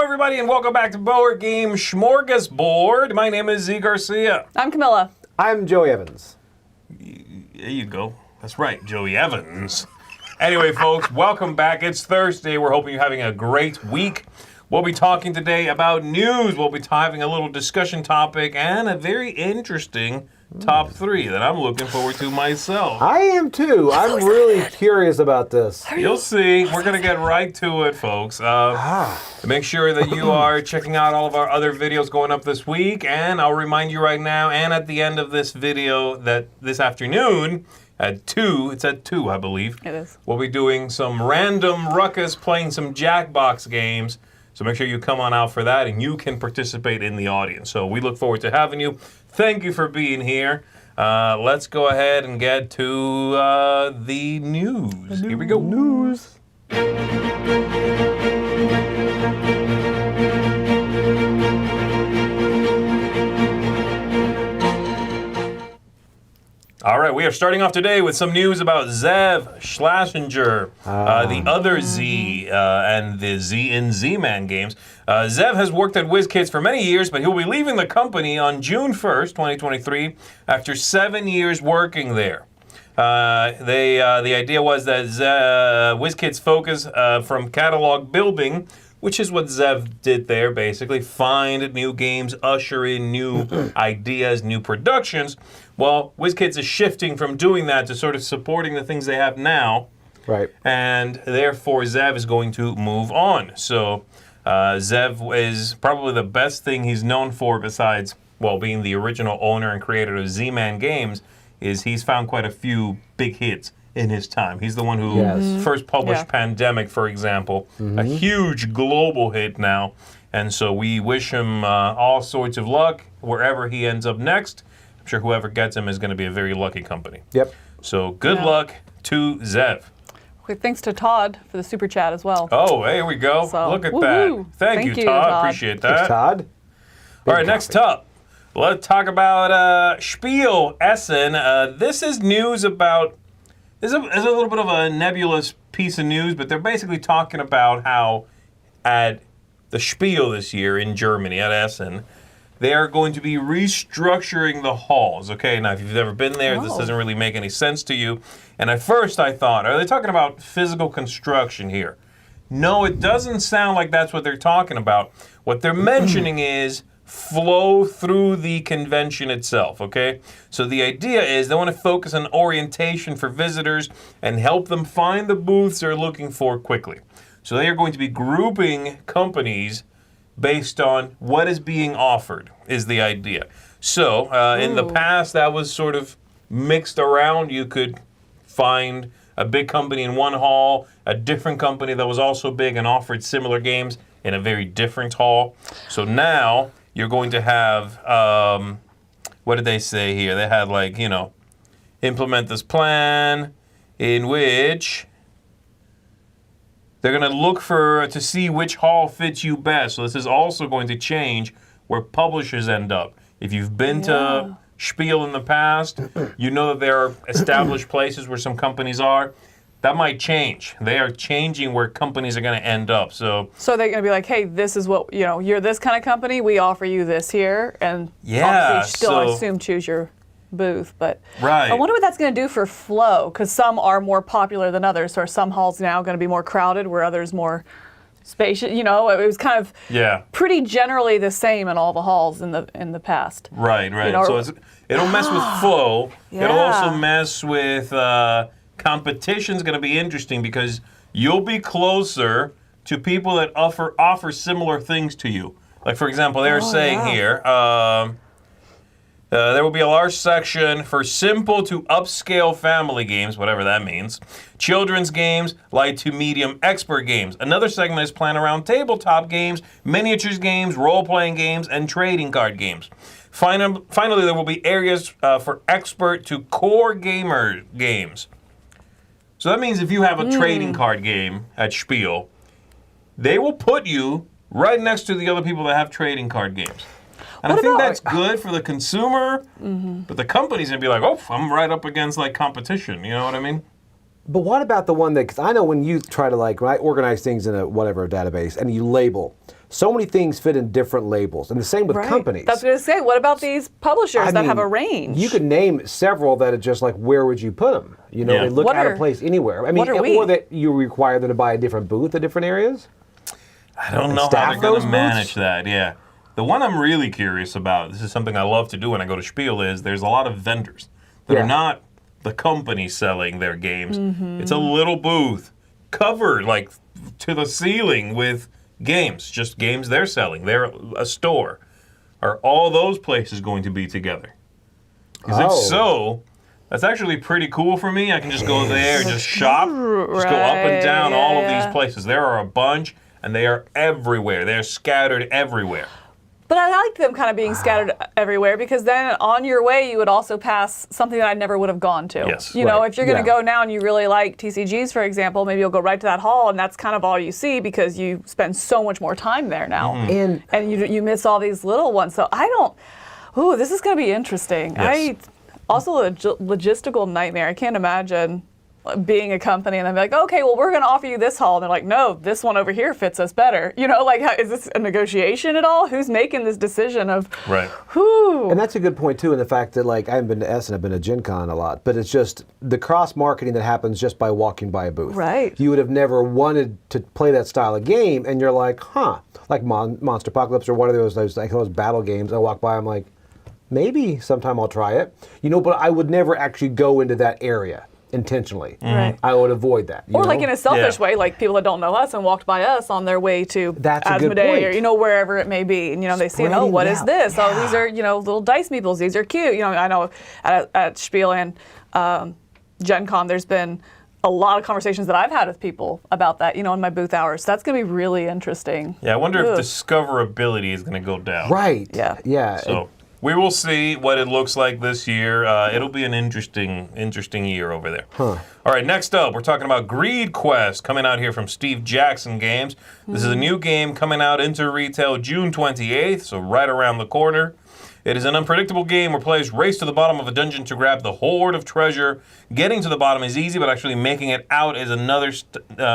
everybody, and welcome back to Board Game Smorgasbord. My name is Z Garcia. I'm Camilla. I'm Joey Evans. There you go. That's right, Joey Evans. Anyway, folks, welcome back. It's Thursday. We're hoping you're having a great week. We'll be talking today about news. We'll be having a little discussion topic and a very interesting top three that I'm looking forward to myself. I am too. I'm really curious about this. You'll see. We're going to get right to it, folks. Make sure that you are checking out all of our other videos going up this week. And I'll remind you right now and at the end of this video that this afternoon at 2, it's at 2, I believe. It is. We'll be doing some random ruckus, playing some Jackbox games. So make sure you come on out for that and you can participate in the audience. So we look forward to having you. Thank you for being here. Let's go ahead and get to the news. Here we go. News. All right, we are starting off today with some news about Zev Shlasinger, the other Z, and the Z in Z-Man games. Zev has worked at WizKids for many years, but he'll be leaving the company on June 1st, 2023, after 7 years working there. The idea was that WizKids' focus from catalog building, which is what Zev did there, basically, find new games, usher in new ideas, new productions. Well, WizKids is shifting from doing that to sort of supporting the things they have now. Right. And therefore, Zev is going to move on. So Zev is probably the best thing he's known for besides, well, being the original owner and creator of Z-Man Games, is he's found quite a few big hits in his time. He's the one who first published Pandemic, for example, a huge global hit now. And so we wish him all sorts of luck wherever he ends up next. I'm sure whoever gets him is going to be a very lucky company. Yep. So good luck to Zev. Okay, thanks to Todd for the super chat as well. Oh, here we go. So, look at woo-hoo. that. Thank you, Todd. Appreciate that. Thanks, Todd. All right, next up, let's talk about Spiel Essen. This is news about, this is a little bit of a nebulous piece of news, but they're basically talking about how at the Spiel this year in Germany, at Essen, they are going to be restructuring the halls. Okay, now if you've never been there, this doesn't really make any sense to you. And at first I thought, are they talking about physical construction here? No, it doesn't sound like that's what they're talking about. What they're mentioning is flow through the convention itself, okay? So the idea is they want to focus on orientation for visitors and help them find the booths they're looking for quickly. So they are going to be grouping companies based on what is being offered, is the idea. So in the past, that was sort of mixed around. You could find a big company in one hall, a different company that was also big and offered similar games in a very different hall. So now you're going to have, what did they say here? They had like, you know, implement this plan in which they're going to look to see which hall fits you best. So this is also going to change where publishers end up. If you've been to Spiel in the past, you know that there are established places where some companies are. That might change. They are changing where companies are going to end up. So they're going to be like, hey, this is what, you know, you're this kind of company, we offer you this here. And obviously still, I assume, choose your booth. But I wonder what that's going to do for flow, because some are more popular than others. So are some halls now going to be more crowded where others more spacious? You know, it was kind of pretty generally the same in all the halls in the past. Right. You know, so it'll mess with flow. It'll also mess with competition's going to be interesting because you'll be closer to people that offer similar things to you. Like, for example, they were saying here, there will be a large section for simple to upscale family games, whatever that means, children's games, light to medium expert games. Another segment is planned around tabletop games, miniatures games, role-playing games, and trading card games. Finally, there will be areas for expert to core gamer games. So that means if you have a trading card game at Spiel, they will put you right next to the other people that have trading card games. And I think that's good for the consumer, but the company's going to be like, oh, I'm right up against like competition. You know what I mean? But what about the one that, because I know when you try to organize things in a database and you label, so many things fit in different labels. And the same with companies. That's what I was going to say. What about these publishers that have a range? You could name several that are just like, where would you put them? They look out of place anywhere. I mean, or that you require them to buy a different booth at different areas? I don't know how they're going to manage that, yeah. The one I'm really curious about, this is something I love to do when I go to Spiel, is there's a lot of vendors that are not the company selling their games. It's a little booth covered like to the ceiling with games, just games they're selling. They're a store. Are all those places going to be together? Because if so, that's actually pretty cool for me. I can just go there and just shop, just go up and down all of these places. There are a bunch, and they are everywhere. They're scattered everywhere. But I like them kind of being scattered everywhere, because then on your way you would also pass something that I never would have gone to. Yes. You know, if you're going to go now and you really like TCGs, for example, maybe you'll go right to that hall, and that's kind of all you see because you spend so much more time there now. And you miss all these little ones. So this is going to be interesting. Yes. Also a logistical nightmare. I can't imagine being a company and then be like, okay, well, we're going to offer you this hall. And they're like, no, this one over here fits us better. You know, like, is this a negotiation at all? Who's making this decision of who? And that's a good point, too, in the fact that, like, I haven't been to Essen, I've been to Gen Con a lot, but it's just the cross-marketing that happens just by walking by a booth. Right. You would have never wanted to play that style of game, and you're like, like Monster Apocalypse or one of those battle games. I walk by, I'm like, maybe sometime I'll try it. But I would never actually go into that area intentionally. Right. I would avoid that. Or like in a selfish way, like people that don't know us and walked by us on their way to Asmodee or wherever it may be, and they see, what is this? Yeah. Oh, these are little dice meeples. These are cute. I know at Spiel and Gen Con, there's been a lot of conversations that I've had with people about that, in my booth hours. So that's going to be really interesting. Yeah, I wonder if discoverability is going to go down. Right. Yeah. So we will see what it looks like this year. It'll be an interesting year over there. All right, next up, we're talking about Greed Quest, coming out here from Steve Jackson Games. This is a new game coming out into retail June 28th, so right around the corner. It is an unpredictable game where players race to the bottom of a dungeon to grab the hoard of treasure. Getting to the bottom is easy, but actually making it out is another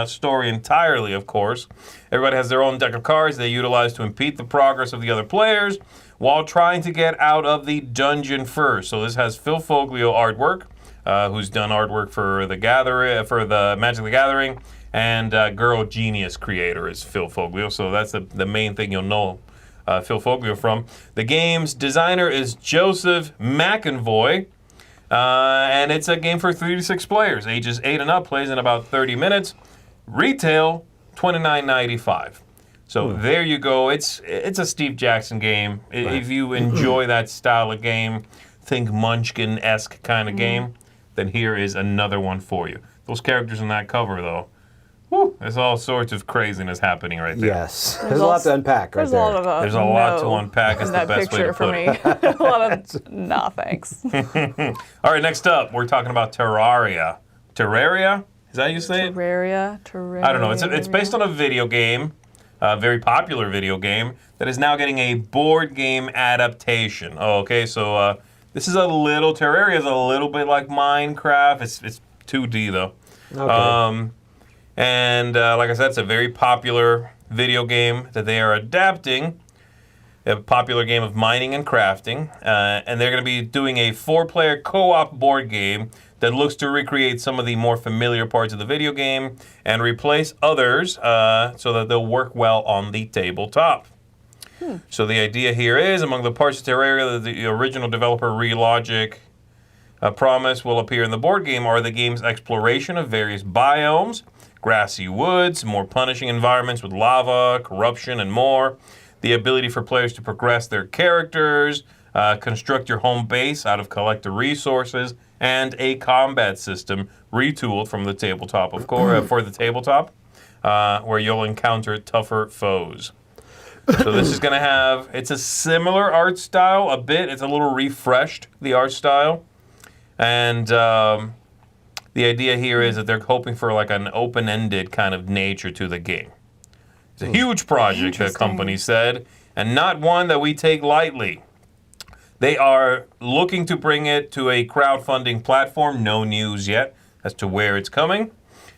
story entirely, of course. Everybody has their own deck of cards they utilize to impede the progress of the other players while trying to get out of the dungeon first. So this has Phil Foglio artwork, who's done artwork for the Magic the Gathering, and Girl Genius creator is Phil Foglio. So that's the main thing you'll know Phil Foglio from. The game's designer is Joseph McEnvoy, and it's a game for 3 to 6 players. Ages 8 and up, plays in about 30 minutes. Retail, $29.95. So there you go. It's a Steve Jackson game. Right. If you enjoy that style of game, think Munchkin-esque kind of game, then here is another one for you. Those characters in that cover, though, there's all sorts of craziness happening right there. Yes. There's a lot to unpack right there. There's a lot to unpack is the best way to put it. A lot of, no thanks. All right, next up, we're talking about Terraria. Terraria? Is that how you say it? Terraria. I don't know. It's based on a video game. A very popular video game that is now getting a board game adaptation. Okay, so this is Terraria is a little bit like Minecraft. It's 2D though. Okay. And like I said, it's a very popular video game that they are adapting. A popular game of mining and crafting, and they're going to be doing a 4-player co-op board game that looks to recreate some of the more familiar parts of the video game and replace others so that they'll work well on the tabletop. So the idea here is, among the parts of Terraria that the original developer Relogic promised will appear in the board game are the game's exploration of various biomes, grassy woods, more punishing environments with lava, corruption, and more. The ability for players to progress their characters, construct your home base out of collector resources, and a combat system retooled from the tabletop, of course, for the tabletop, where you'll encounter tougher foes. So this is going to have, it's a similar art style a bit. It's a little refreshed, the art style. And the idea here is that they're hoping for like an open-ended kind of nature to the game. It's a huge project, the company said, and not one that we take lightly. They are looking to bring it to a crowdfunding platform. No news yet as to where it's coming.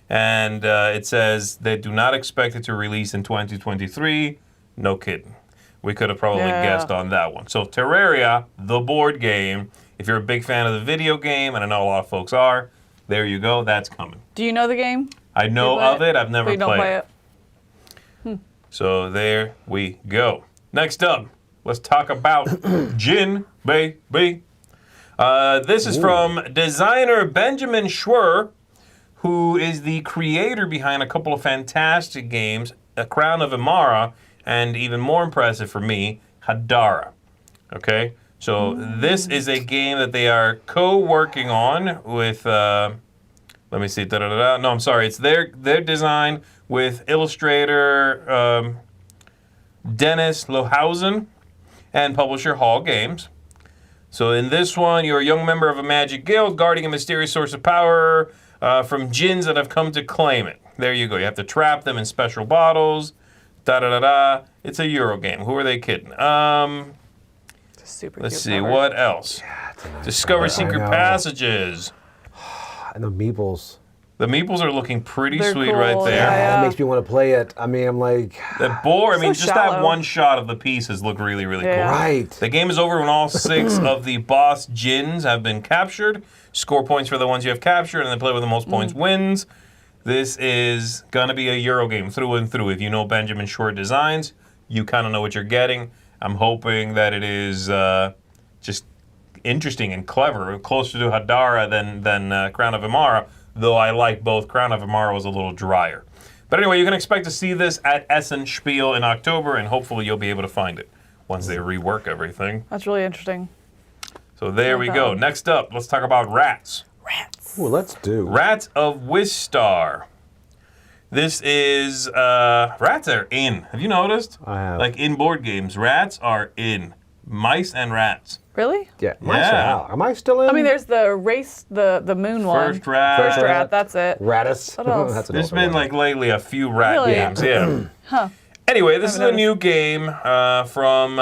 And it says they do not expect it to release in 2023. No kidding. We could have probably guessed on that one. So Terraria, the board game, if you're a big fan of the video game, and I know a lot of folks are, there you go. That's coming. Do you know the game? I know of it. I've never played it. So there we go. Next up, let's talk about Jin Baby. This is from designer Benjamin Schwer, who is the creator behind a couple of fantastic games, A Crown of Imara, and even more impressive for me, Hadara. Okay? So this is a game that they are co-working on with, let me see, No, I'm sorry. It's their design with illustrator Dennis Lohausen and publisher Hall Games. So in this one, you're a young member of a magic guild guarding a mysterious source of power from djinns that have come to claim it. There you go. You have to trap them in special bottles. It's a Euro game. Who are they kidding? Super Let's cute see, cover. what else? Yeah, nice Discover cover. secret passages. And the meeples. The meeples are looking pretty They're sweet cool, right there. yeah. It makes me want to play it. I mean, I'm like... The board, I mean, So just that shallow. one shot of the pieces look really, really cool. Yeah. Right. The game is over when all 6 of the boss djinns have been captured. Score points for the ones you have captured, and the player with the most points wins. This is going to be a Euro game through and through. If you know Benjamin Schwer designs, you kind of know what you're getting. I'm hoping that it is just interesting and clever, closer to Hadara than Crown of Imara, though I like both. Crown of Imara was a little drier. But anyway, you can expect to see this at Essen Spiel in October, and hopefully you'll be able to find it once they rework everything. That's really interesting. So there we go. Next up, let's talk about Rats. Rats. Ooh, let's do. Rats of Wistar. This is, rats are in. Have you noticed? I have. Like in board games, rats are in. Mice and rats. Really? Yeah. Yeah. Am I still in? I mean, there's the race, the moon one. First rat. First rat, that's it. Ratus. What else? That's an There's awful been one. like lately a few rat Really? games. Yeah. Huh. Anyway, this is a Haven't new game from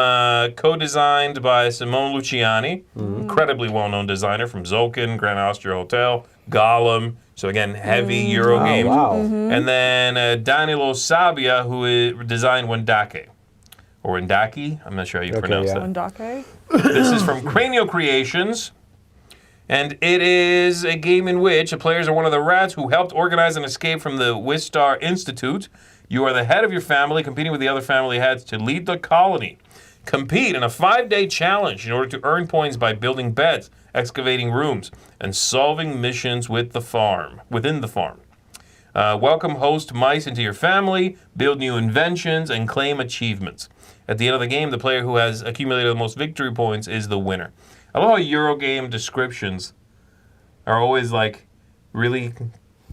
co-designed by Simone Luciani, incredibly well-known designer from Zolkin, Grand Austria Hotel, Gollum. So again, heavy Euro games. Wow. And then Danilo Sabia, who designed Wendake. Or Wendaki, I'm not sure how you pronounce yeah. that. Wendake? This is from Cranio Creations. And it is a game in which the players are one of the rats who helped organize an escape from the Wistar Institute. You are the head of your family, competing with the other family heads to lead the colony. Compete in a 5-day challenge in order to earn points by building beds, excavating rooms, and solving missions within the farm. Welcome host mice into your family, build new inventions, and claim achievements. At the end of the game, the player who has accumulated the most victory points is the winner. I love how Eurogame descriptions are always like really,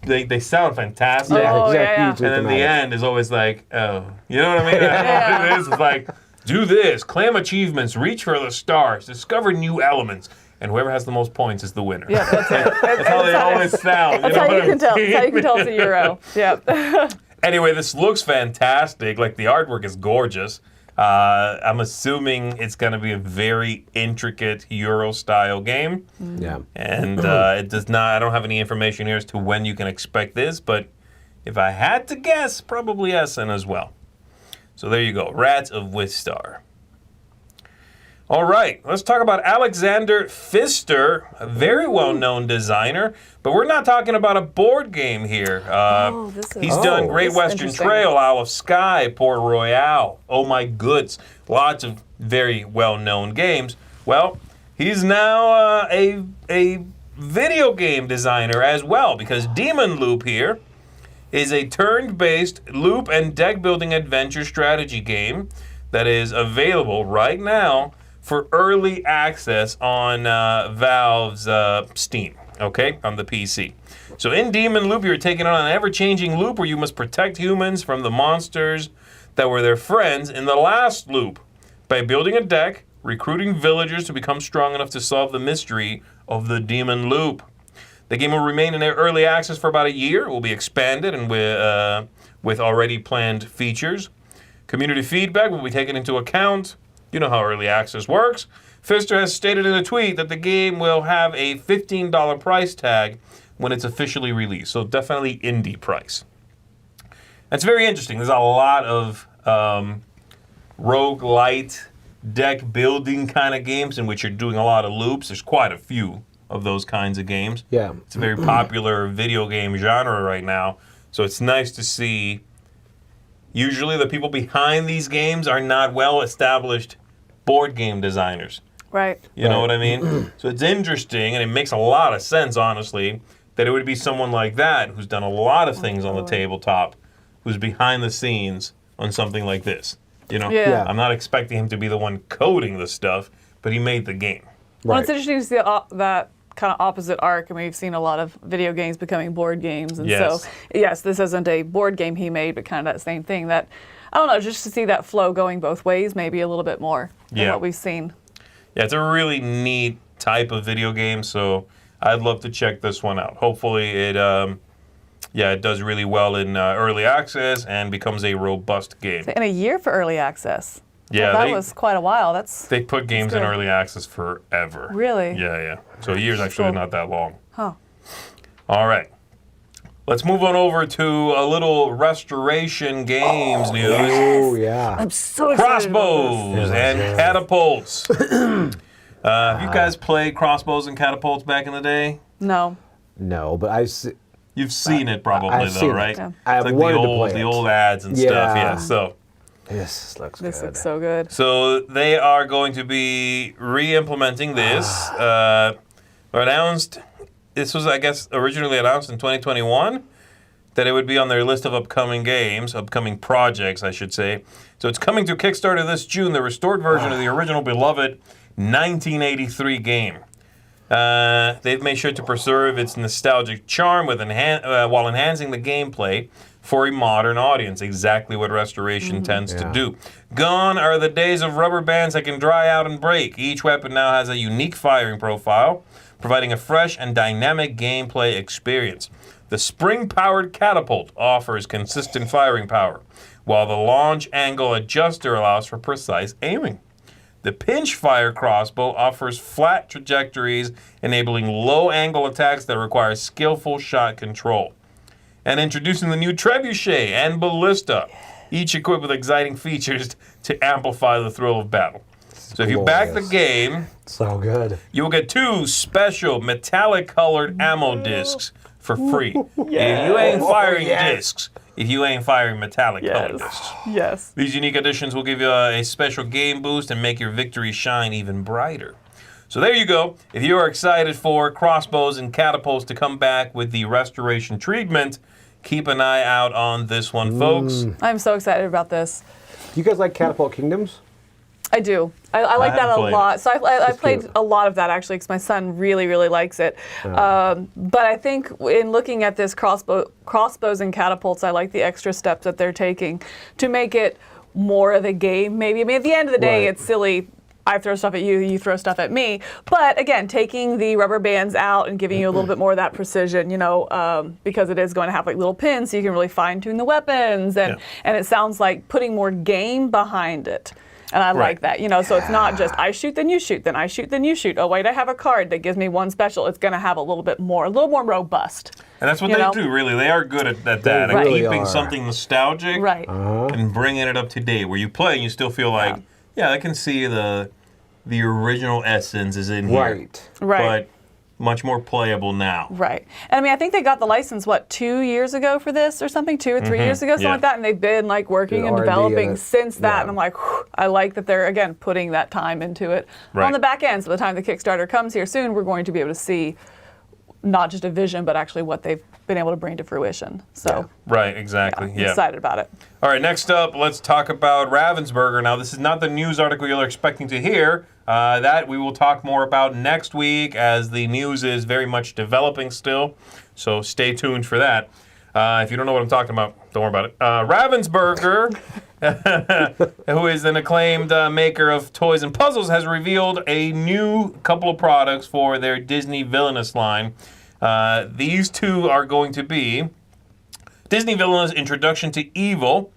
they sound fantastic. Oh, yeah. Exactly. And then the end is always like, oh, you know what I mean? I don't know what it is. It's like, do this, claim achievements, reach for the stars, discover new elements, and whoever has the most points is the winner. Yeah, that's it. That's how they always sound. That's know how what you I can tell. mean? That's how you can tell it's a Euro. Yep. Anyway, this looks fantastic. Like, the artwork is gorgeous. I'm assuming it's going to be a very intricate Euro-style game. Yeah. And it does not, I don't have any information here as to when you can expect this, but if I had to guess, probably Essen as well. So there you go, Rats of Wistar. All right, let's talk about Alexander Pfister, a very well-known designer, but we're not talking about a board game here. He's done Great this is Western interesting. Trail, Isle of Skye, Port Royale, Oh My Goods, lots of very well-known games. Well, he's now a video game designer as well, because Demon Loop here is a turn-based loop and deck-building adventure strategy game that is available right now for early access on Valve's Steam, okay, on the PC. So in Demon Loop, you're taking on an ever-changing loop where you must protect humans from the monsters that were their friends in the last loop by building a deck, recruiting villagers to become strong enough to solve the mystery of the Demon Loop. The game will remain in their early access for about a year. It will be expanded and with already planned features. Community feedback will be taken into account. You know how early access works. Pfister has stated in a tweet that the game will have a $15 price tag when it's officially released. So definitely indie price. That's very interesting. There's a lot of roguelite deck building kind of games in which you're doing a lot of loops. There's quite a few of those kinds of games. Yeah. It's a very popular video game genre right now. So it's nice to see. Usually the people behind these games are not well-established board game designers. Right. You know what I mean? So it's interesting, and it makes a lot of sense, honestly, that it would be someone like that who's done a lot of things on the tabletop, who's behind the scenes on something like this. You know? Yeah. I'm not expecting him to be the one coding the stuff, but he made the game. Well, it's interesting to see that kind of opposite arc, and we've seen a lot of video games becoming board games, and so yes, this isn't a board game he made, but kind of that same thing. That I don't know, just to see that flow going both ways, maybe a little bit more than what we've seen. Yeah, it's a really neat type of video game, so I'd love to check this one out. Hopefully, it does really well in early access and becomes a robust game. In a year for early access. Yeah, that was quite a while. They put games in early access forever. Really? Yeah. So a year's actually not that long. Huh. All right. Let's move on over to a little restoration games news. Oh, yeah. I'm so excited Crossbows and Catapults. Have you guys played Crossbows and Catapults back in the day? No. No, but You've seen it probably, I've though, seen right? it. It's like the old ads and stuff. Yeah. So this looks good. This looks so good. So they are going to be re-implementing this. This was, I guess, originally announced in 2021, that it would be on their list of upcoming projects, I should say. So it's coming to Kickstarter this June, the restored version of the original beloved 1983 game. They've made sure to preserve its nostalgic charm while enhancing the gameplay for a modern audience, exactly what restoration tends to do. Gone are the days of rubber bands that can dry out and break. Each weapon now has a unique firing profile, providing a fresh and dynamic gameplay experience. The spring-powered Catapult offers consistent firing power, while the launch angle adjuster allows for precise aiming. The pinch-fire crossbow offers flat trajectories, enabling low-angle attacks that require skillful shot control. And introducing the new Trebuchet and Ballista, each equipped with exciting features to amplify the thrill of battle. So if you back the game, so good, you will get 2 special metallic-colored ammo discs for free. If you ain't firing discs, if you ain't firing metallic-colored discs. Yes. These unique additions will give you a special game boost and make your victory shine even brighter. So there you go. If you are excited for Crossbows and Catapults to come back with the restoration treatment, keep an eye out on this one, folks. I'm so excited about this. Do you guys like Catapult Kingdoms? I do. I like that a lot. So I played a lot of that, actually, because my son really, really likes it. But I think in looking at this Crossbows and Catapults, I like the extra steps that they're taking to make it more of a game, maybe. I mean, at the end of the day, it's silly. I throw stuff at you, you throw stuff at me. But again, taking the rubber bands out and giving you a little bit more of that precision, because it is going to have like little pins, so you can really fine tune the weapons. And it sounds like putting more game behind it. And I like that, so it's not just I shoot, then you shoot, then I shoot, then you shoot. Oh, wait, I have a card that gives me one special. It's going to have a little more robust. And that's what they do, really. They are good at that, at keeping something nostalgic and bringing it up to date. Where you play and you still feel like, I can see the original essence is in here. Right. But much more playable now. Right. And I mean, I think they got the license, 2 years ago for this or something, 2 or 3 years ago, something like that. And they've been like working and developing since that. And I'm like, I like that they're, again, putting that time into it on the back end. So by the time the Kickstarter comes here soon, we're going to be able to see not just a vision, but actually what they've been able to bring to fruition. So right, exactly. I'm excited about it. All right, next up, let's talk about Ravensburger. Now, this is not the news article you're expecting to hear. That we will talk more about next week, as the news is very much developing still. So stay tuned for that. If you don't know what I'm talking about, don't worry about it. Ravensburger, who is an acclaimed maker of toys and puzzles, has revealed a new couple of products for their Disney Villainous line. These two are going to be Disney Villainous Introduction to Evil,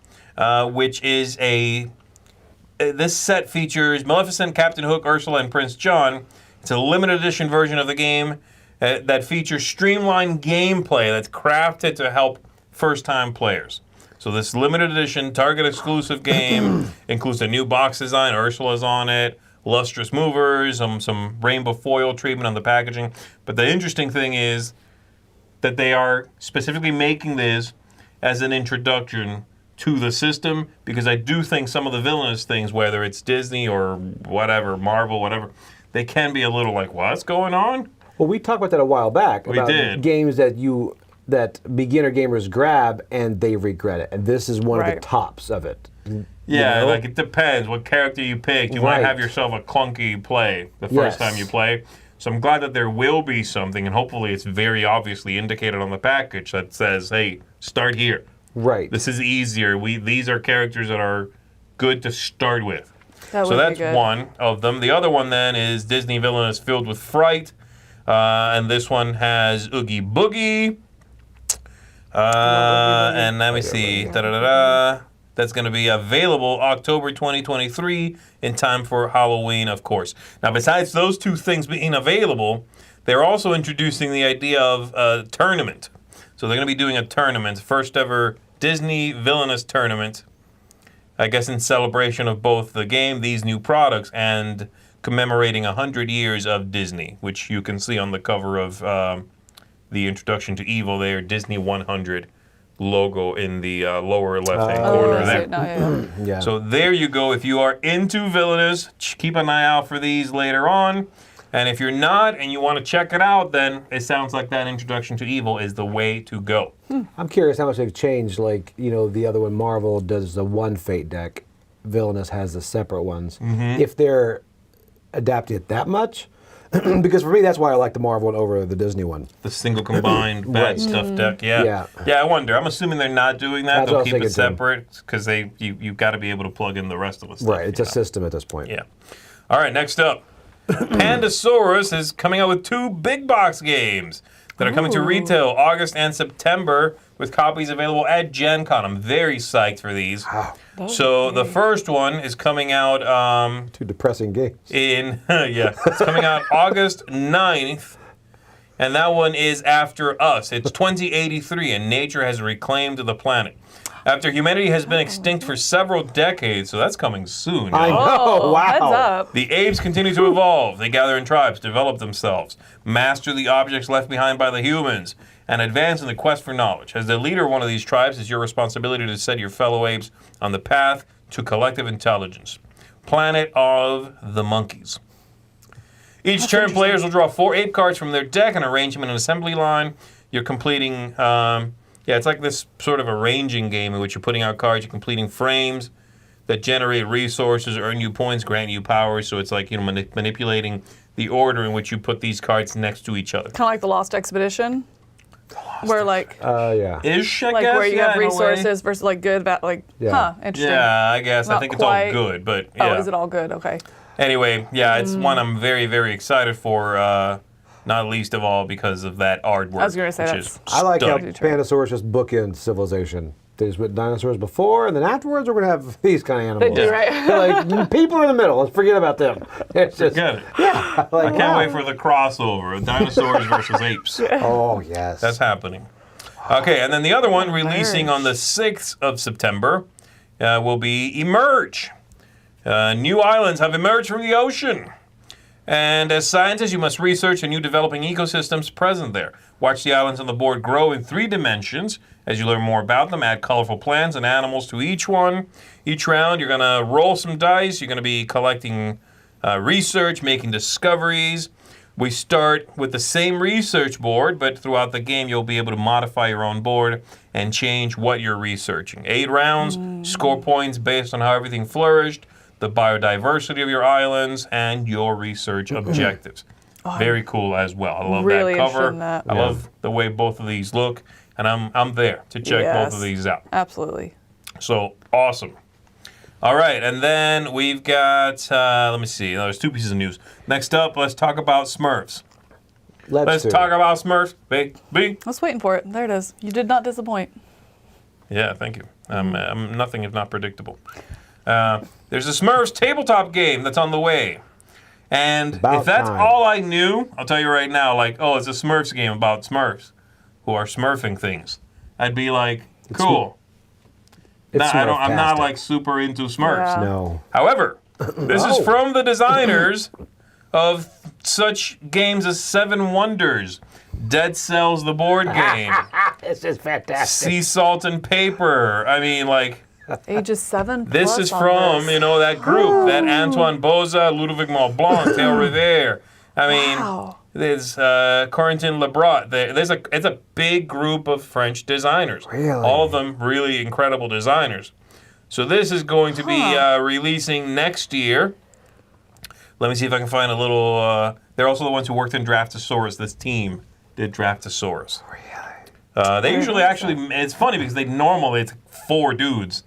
which is this set features Maleficent, Captain Hook, Ursula, and Prince John. It's a limited edition version of the game, that features streamlined gameplay that's crafted to help first-time players. So this limited edition, Target exclusive game includes a new box design. Ursula's on it, lustrous movers, some rainbow foil treatment on the packaging. But the interesting thing is that they are specifically making this as an introduction to the system, because I do think some of the Villainous things, whether it's Disney or whatever, Marvel, whatever, they can be a little like, what's going on? Well, we talked about that a while back. We about did. Games that beginner gamers grab and they regret it. And this is one of the tops of it. Yeah, like it depends what character you pick. You might have yourself a clunky play the first time you play. So I'm glad that there will be something, and hopefully it's very obviously indicated on the package that says, hey, start here. Right. This is easier. These are characters that are good to start with. So that's one of them. The other one then is Disney Villainous Filled with Fright. And this one has Oogie Boogie. And let me see. That's going to be available October 2023 in time for Halloween, of course. Now, besides those two things being available, they're also introducing the idea of a tournament. So they're going to be doing a tournament, first ever Disney Villainous tournament, I guess in celebration of both the game, these new products, and commemorating 100 years of Disney, which you can see on the cover of the introduction to Evil there, Disney 100 logo in the lower left-hand corner there. Yeah. So there you go. If you are into Villainous, keep an eye out for these later on. And if you're not and you want to check it out, then it sounds like that introduction to Evil is the way to go. I'm curious how much they've changed. Like, the other one, Marvel, does the one Fate deck. Villainous has the separate ones. If they're adapting it that much, because for me, that's why I like the Marvel one over the Disney one. The single combined bad stuff deck, yeah, I wonder. I'm assuming they're not doing that. They'll keep it separate because you've got to be able to plug in the rest of the stuff. Right, it's a system at this point. Yeah. All right, next up. Pandasaurus is coming out with 2 big box games that are coming to retail August and September with copies available at Gen Con. I'm very psyched for these. Wow. So the first one is coming out... 2 depressing games. It's coming out August 9th, and that one is After Us. It's 2083, and nature has reclaimed the planet. After humanity has been extinct for several decades, so that's coming soon. I know, wow. Heads up. The apes continue to evolve. They gather in tribes, develop themselves, master the objects left behind by the humans, and advance in the quest for knowledge. As the leader of one of these tribes, it's your responsibility to set your fellow apes on the path to collective intelligence. Planet of the Monkeys. Each turn, players will draw 4 ape cards from their deck and arrange them in an assembly line. You're completing... it's like this sort of arranging game in which you're putting out cards, you're completing frames that generate resources, earn you points, grant you powers. So it's like, manipulating the order in which you put these cards next to each other. Kind of like the Lost Expedition. Where Ish, I guess, where you have resources versus good, bad, interesting. Yeah, I guess. I think it's all good, but yeah. Oh, is it all good? Okay. Anyway, it's one I'm very, very excited for, not least of all because of that artwork. I was going to say that. I like how Pandasaurus just bookend civilization. They just put dinosaurs before, and then afterwards we're going to have these kind of animals. They do, right? They're like, people in the middle. Let's forget about them. It's just, forget it. Yeah. I can't wait for the crossover, dinosaurs versus apes. Oh, yes. That's happening. Okay, and then the other one releasing on the 6th of September will be Emerge. New islands have emerged from the ocean. And as scientists, you must research the new developing ecosystems present there. Watch the islands on the board grow in 3 dimensions. As you learn more about them, add colorful plants and animals to each one. Each round, you're going to roll some dice. You're going to be collecting research, making discoveries. We start with the same research board, but throughout the game, you'll be able to modify your own board and change what you're researching. 8 rounds, score points based on how everything flourished, the biodiversity of your islands, and your research objectives. Very cool as well. I love really that cover. That. I love the way both of these look, and I'm there to check both of these out. Absolutely. So awesome. All right, and then we've got, let me see, there's 2 pieces of news. Next up, let's talk about Smurfs. Let's talk about Smurfs, baby. I was waiting for it. There it is. You did not disappoint. Yeah, thank you. I'm nothing if not predictable. There's a Smurfs tabletop game that's on the way. And if that's all I knew, I'll tell you right now, like, oh, it's a Smurfs game about Smurfs who are smurfing things. I'd be like, cool. I'm not like super into Smurfs. Yeah. No. However, this is from the designers of such games as Seven Wonders, Dead Cells, the board game. This is fantastic. Sea Salt and Paper. I mean, like... Ages 7 plus This is on from, this. that group, that Antoine Boza, Ludovic Montblanc, Théo Rivère. I mean, there's Corentin Lebrot. It's a big group of French designers. Really? All of them really incredible designers. So this is going to be releasing next year. Let me see if I can find a little... they're also the ones who worked in Draftosaurus. This team did Draftosaurus. Really? They usually it's funny because normally it's 4 dudes.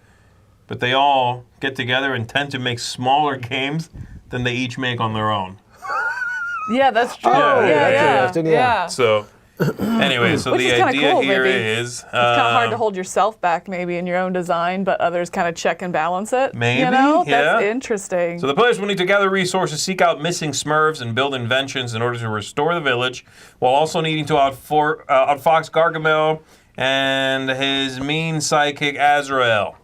But they all get together and tend to make smaller games than they each make on their own. Yeah, that's true. Yeah. So, anyway, so Which the is idea cool, here maybe. is... It's kind of hard to hold yourself back maybe in your own design, but others kind of check and balance it. Maybe, That's interesting. So the players will need to gather resources, seek out missing Smurfs, and build inventions in order to restore the village, while also needing to outfox Gargamel and his mean sidekick Azrael.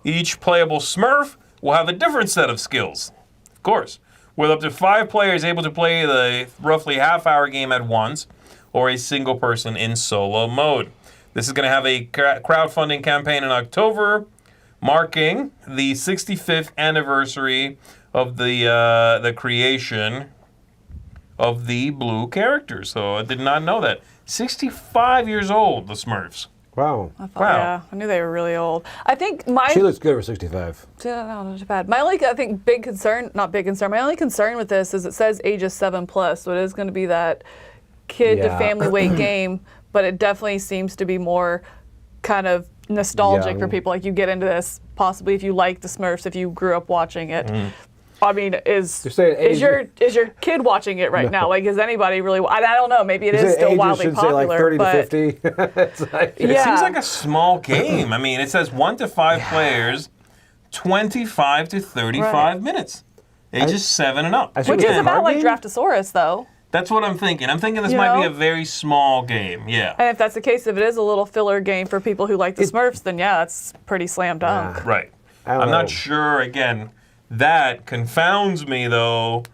Each playable Smurf will have a different set of skills, of course, with up to 5 players able to play the roughly half-hour game at once, or a single person in solo mode. This is going to have a crowdfunding campaign in October, marking the 65th anniversary of the creation of the blue characters. So I did not know that. 65 years old, the Smurfs. Wow. Yeah, I knew they were really old. I think She looks good for 65. No, not too bad. My only, I think, my only concern with this is it says ages 7 plus, so it is going to be that kid to family weight game, but it definitely seems to be more kind of nostalgic for people. Like you get into this possibly if you like the Smurfs, if you grew up watching it. I mean, is your kid watching it right now? Like, is anybody really? I don't know. Maybe it is still wildly popular. Say like 30 to 50. It's like, it seems like a small game. I mean, it says 1 to 5 players, 25 to 35 minutes, ages 7 and up. Which is about like Draftosaurus, though. That's what I'm thinking. I'm thinking this might be a very small game. Yeah. And if that's the case, if it is a little filler game for people who like the Smurfs, then yeah, it's pretty slam dunk. Right. I'm not sure. Again. That confounds me, though,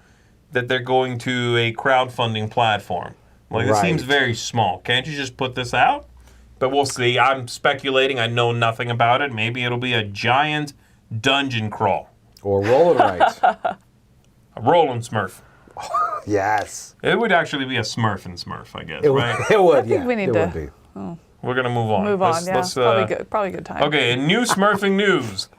that they're going to a crowdfunding platform. Like, it seems very small. Can't you just put this out? But we'll see. I'm speculating. I know nothing about it. Maybe it'll be a giant dungeon crawl. Or roll it right. A rolling Smurf. Yes. It would actually be a Smurf and Smurf, I guess, right? It would, I think we need to. We're going to move on. Let's probably good time. Okay, new Smurfing news.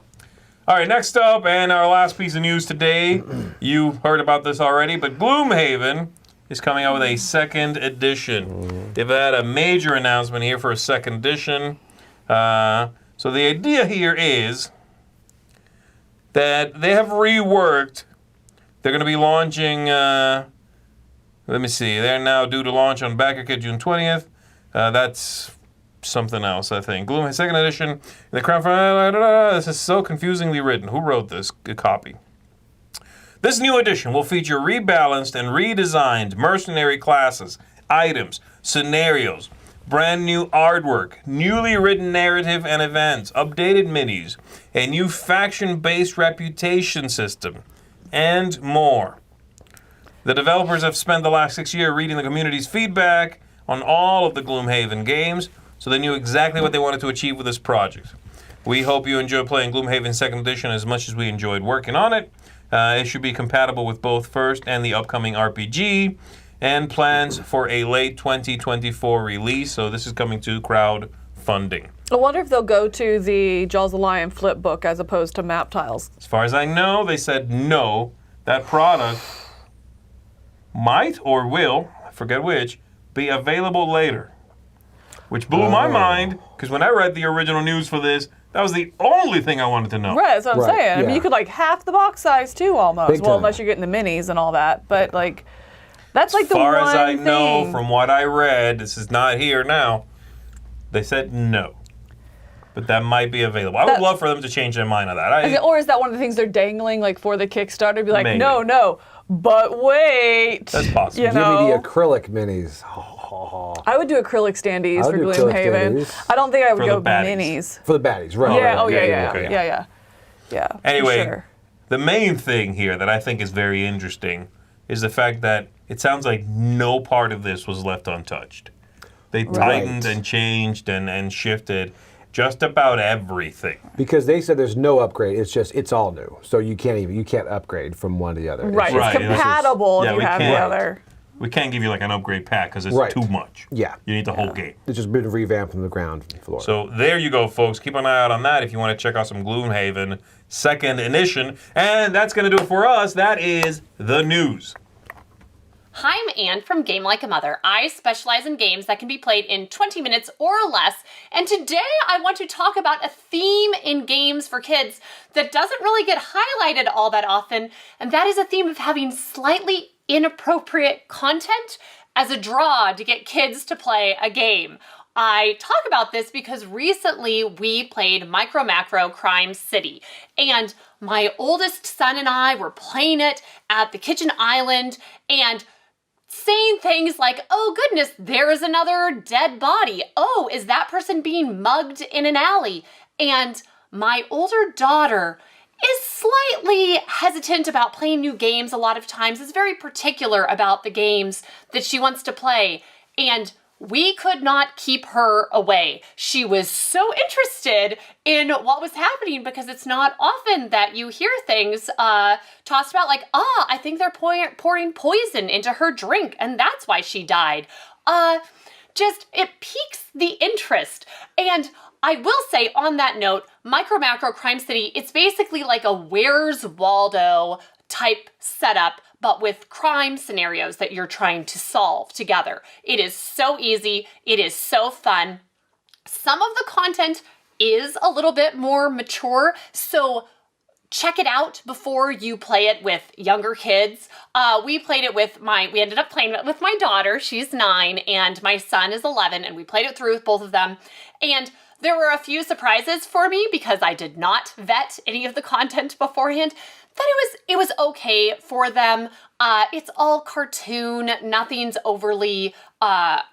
All right, next up, and our last piece of news today, you heard about this already, but Gloomhaven is coming out with a 2nd edition. They've had a major announcement here for a 2nd edition. So the idea here is that they have reworked. They're going to be launching, let me see, they're now due to launch on BackerKit June 20th. That's something else, I think. Gloomhaven 2nd edition. The crowdfunding. This is so confusingly written. Who wrote this copy? This new edition will feature rebalanced and redesigned mercenary classes, items, scenarios, brand new artwork, newly written narrative and events, updated minis, a new faction-based reputation system, and more. The developers have spent the last 6 years reading the community's feedback on all of the Gloomhaven games, so they knew exactly what they wanted to achieve with this project. We hope you enjoy playing Gloomhaven 2nd Edition as much as we enjoyed working on it. It should be compatible with both first and the upcoming RPG, and plans for a late 2024 release, so this is coming to crowdfunding. I wonder if they'll go to the Jaws of the Lion flip book as opposed to map tiles. As far as I know, they said no. That product might or will, I forget which, be available later. Which blew my mind, because when I read the original news for this, that was the only thing I wanted to know. Right, that's what I'm saying. I mean, you could like half the box size too, almost. Well, unless you're getting the minis and all that. But like, that's like the one thing. As far as I know, from what I read, this is not here now, they said no. But that might be available. I would love for them to change their mind on that. Or is that one of the things they're dangling like for the Kickstarter? Be like, no, but wait. That's possible. Give me the acrylic minis. I would do acrylic standees for Gloomhaven. I don't think I would go minis. For the baddies, right? Yeah. Yeah. Anyway, the main thing here that I think is very interesting is the fact that it sounds like no part of this was left untouched. They tightened and changed and shifted just about everything. Because they said there's no upgrade. It's all new. So you can't upgrade from one to the other. Right. It's compatible if you have the other. We can't give you like an upgrade pack because it's too much. Yeah. You need the whole game. It's just been revamped from the ground floor. So there you go, folks. Keep an eye out on that if you want to check out some Gloomhaven 2nd edition. And that's going to do it for us. That is the news. Hi, I'm Anne from Game Like a Mother. I specialize in games that can be played in 20 minutes or less, and today I want to talk about a theme in games for kids that doesn't really get highlighted all that often, and that is a theme of having slightly inappropriate content as a draw to get kids to play a game. I talk about this because recently we played Micro Macro Crime City, and my oldest son and I were playing it at the kitchen island, and saying things like, oh goodness, there is another dead body. Oh, is that person being mugged in an alley? And my older daughter is slightly hesitant about playing new games a lot of times, is very particular about the games that she wants to play. And we could not keep her away. She was so interested in what was happening because it's not often that you hear things tossed about like, I think they're pouring poison into her drink and that's why she died. It piques the interest. And I will say on that note, Micro Macro Crime City, it's basically like a Where's Waldo type setup, but with crime scenarios that you're trying to solve together. It is so easy. It is so fun. Some of the content is a little bit more mature, so check it out before you play it with younger kids. We ended up playing it with my daughter. She's 9 and my son is 11, and we played it through with both of them. And there were a few surprises for me because I did not vet any of the content beforehand. That it was okay for them. It's all cartoon, nothing's overly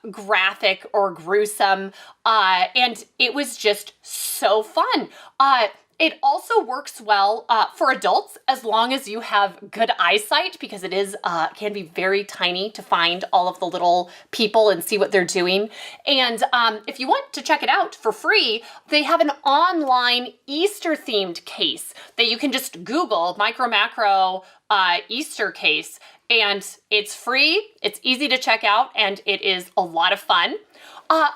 graphic or gruesome, and it was just so fun. It also works well for adults as long as you have good eyesight because it is can be very tiny to find all of the little people and see what they're doing. And if you want to check it out for free, they have an online Easter themed case that you can just Google Micro Macro Easter case, and it's free, it's easy to check out, and it is a lot of fun.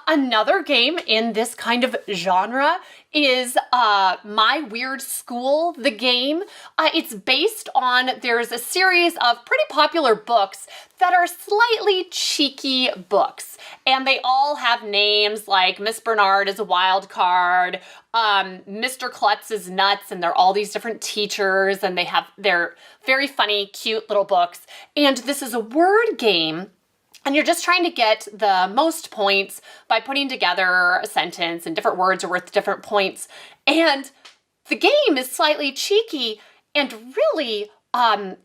Another game in this kind of genre is My Weird School, the game. It's based on, there's a series of pretty popular books that are slightly cheeky books. And they all have names like Miss Bernard is a wild card, Mr. Klutz is nuts, and they're all these different teachers, and they're very funny, cute little books. And this is a word game. And you're just trying to get the most points by putting together a sentence, and different words are worth different points. And the game is slightly cheeky, and really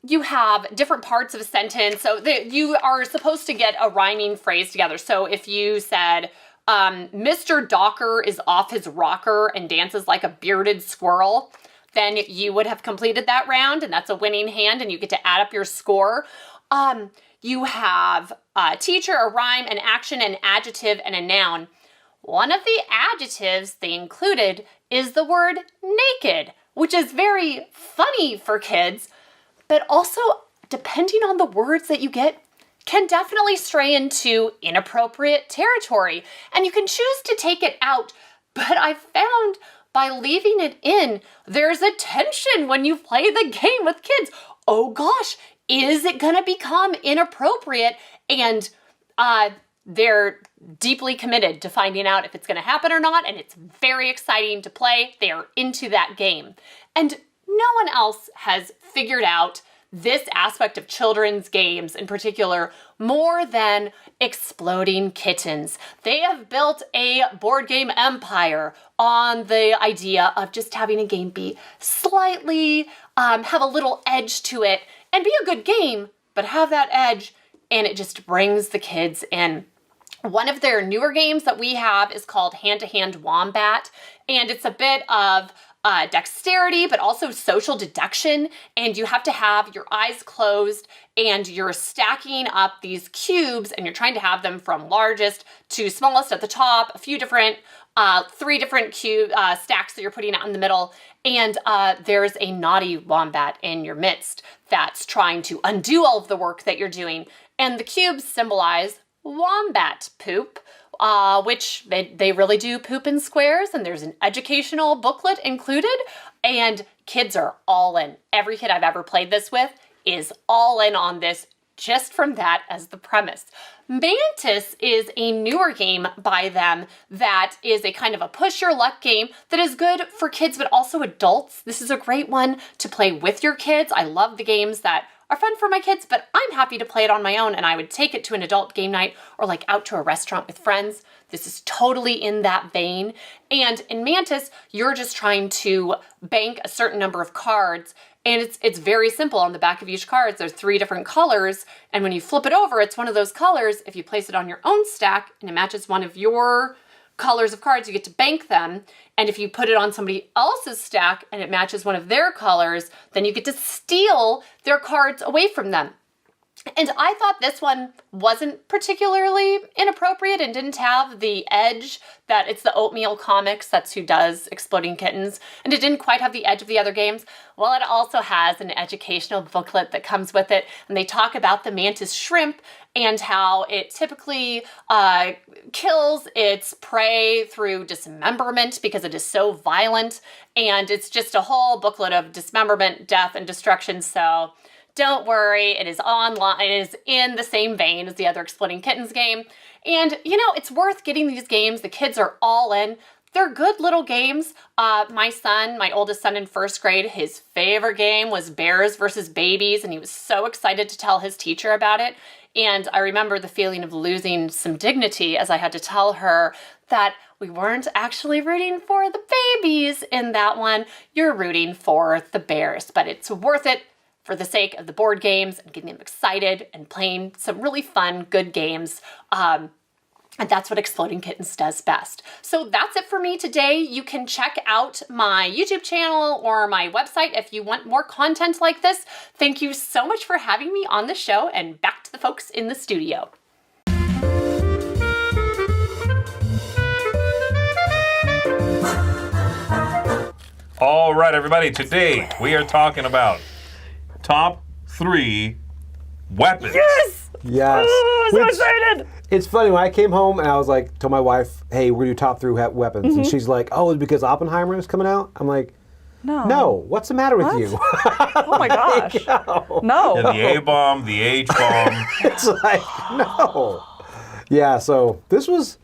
you have different parts of a sentence. So you are supposed to get a rhyming phrase together. So if you said, Mr. Docker is off his rocker and dances like a bearded squirrel, then you would have completed that round, and that's a winning hand, and you get to add up your score. You have a teacher, a rhyme, an action, an adjective, and a noun. One of the adjectives they included is the word naked, which is very funny for kids, but also, depending on the words that you get, can definitely stray into inappropriate territory. And you can choose to take it out, but I found by leaving it in, there's a tension when you play the game with kids. Oh gosh, is it gonna become inappropriate? And they're deeply committed to finding out if it's gonna happen or not, and it's very exciting to play. They are into that game. And no one else has figured out this aspect of children's games in particular more than Exploding Kittens. They have built a board game empire on the idea of just having a game be slightly, have a little edge to it and be a good game, but have that edge, and it just brings the kids in. One of their newer games that we have is called Hand to Hand Wombat, and it's a bit of dexterity, but also social deduction, and you have to have your eyes closed, and you're stacking up these cubes, and you're trying to have them from largest to smallest at the top, a few different, 3 different cube stacks that you're putting out in the middle, and there's a naughty wombat in your midst that's trying to undo all of the work that you're doing, and the cubes symbolize wombat poop, which they really do poop in squares, and there's an educational booklet included, and kids are all in. Every kid I've ever played this with is all in on this just from that as the premise. Mantis is a newer game by them that is a kind of a push your luck game that is good for kids but also adults. This is a great one to play with your kids. I love the games that are fun for my kids, but I'm happy to play it on my own, and I would take it to an adult game night or like out to a restaurant with friends. This is totally in that vein. And in Mantis, you're just trying to bank a certain number of cards, and it's very simple. On the back of each card, there's 3 different colors, and when you flip it over, it's one of those colors. If you place it on your own stack and it matches one of your colors of cards, you get to bank them. And if you put it on somebody else's stack and it matches one of their colors, then you get to steal their cards away from them. And I thought this one wasn't particularly inappropriate and didn't have the edge that it's the Oatmeal Comics, that's who does Exploding Kittens, and it didn't quite have the edge of the other games. Well, it also has an educational booklet that comes with it, and they talk about the mantis shrimp and how it typically kills its prey through dismemberment because it is so violent, and it's just a whole booklet of dismemberment, death, and destruction, so don't worry, it is online, it is in the same vein as the other Exploding Kittens game. And, you know, it's worth getting these games. The kids are all in. They're good little games. My oldest son in 1st grade, his favorite game was Bears versus Babies, and he was so excited to tell his teacher about it. And I remember the feeling of losing some dignity as I had to tell her that we weren't actually rooting for the babies in that one. You're rooting for the bears, but it's worth it for the sake of the board games and getting them excited and playing some really fun, good games. And that's what Exploding Kittens does best. So that's it for me today. You can check out my YouTube channel or my website if you want more content like this. Thank you so much for having me on the show, and back to the folks in the studio. All right, everybody, today we are talking about top 3 weapons. Yes! Yes. Oh, I'm so excited! It's funny, when I came home and I was like, told my wife, hey, we're going to do top 3 weapons. And she's like, oh, it's because Oppenheimer is coming out? I'm like, no, what's the matter with you? Oh my gosh. No. Yeah, the A-bomb, the H-bomb. It's like, no. Yeah, so this was...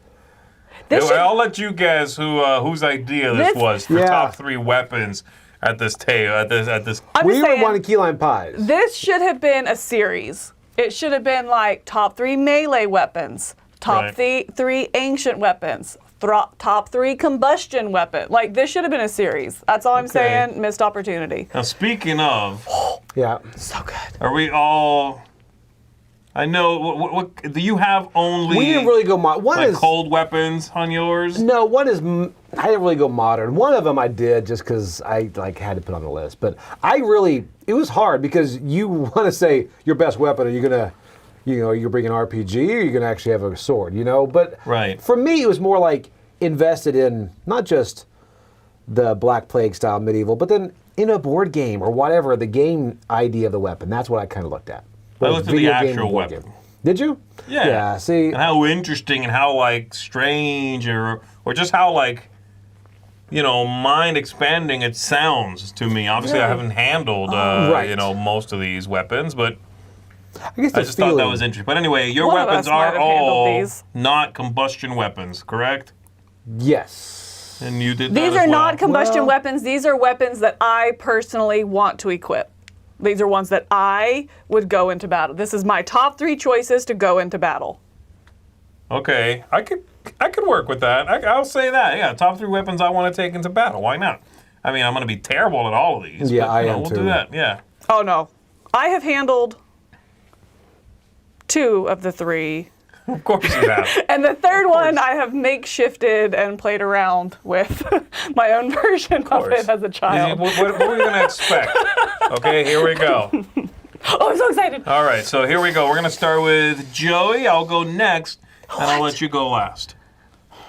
I'll let you guess whose idea this was for top 3 weapons at this We were wanting key lime pies. This should have been a series. It should have been like top 3 melee weapons, top 3 ancient weapons, top 3 combustion weapon. Like, this should have been a series. That's all I'm saying. Missed opportunity. Now, speaking of, so good. Are we all? I know. What do you have? Only we didn't really go one is cold weapons on yours. No, one is I didn't really go modern. One of them I did just because I had to put on the list. But it was hard because you want to say your best weapon. Are you gonna, you're bringing RPG, or you're gonna actually have a sword, But for me, it was more like invested in not just the Black Plague style medieval, but then in a board game or whatever, the game idea of the weapon. That's what I kind of looked at. I looked at the actual weapon. Did you? Yeah. Yeah. See, and how interesting and how strange or just how mind expanding it sounds to me. Obviously, I haven't handled most of these weapons, but I just thought that was interesting. But anyway, your weapons are all not combustion weapons, correct? Yes. And you did that These as are well. not combustion weapons. These are weapons that I personally want to equip. These are ones that I would go into battle. This is my top 3 choices to go into battle. Okay, I could work with that. I'll say that. Yeah, top 3 weapons I want to take into battle. Why not? I mean, I'm going to be terrible at all of these. Yeah, but, I am we'll too. do that. Yeah. Oh no, I have handled 2 of the 3. Of course you have. And the third one I have makeshifted and played around with my own version of it as a child. What are we going to expect? Okay, here we go. Oh, I'm so excited. All right, so here we go. We're going to start with Joey. I'll go next, and I'll let you go last.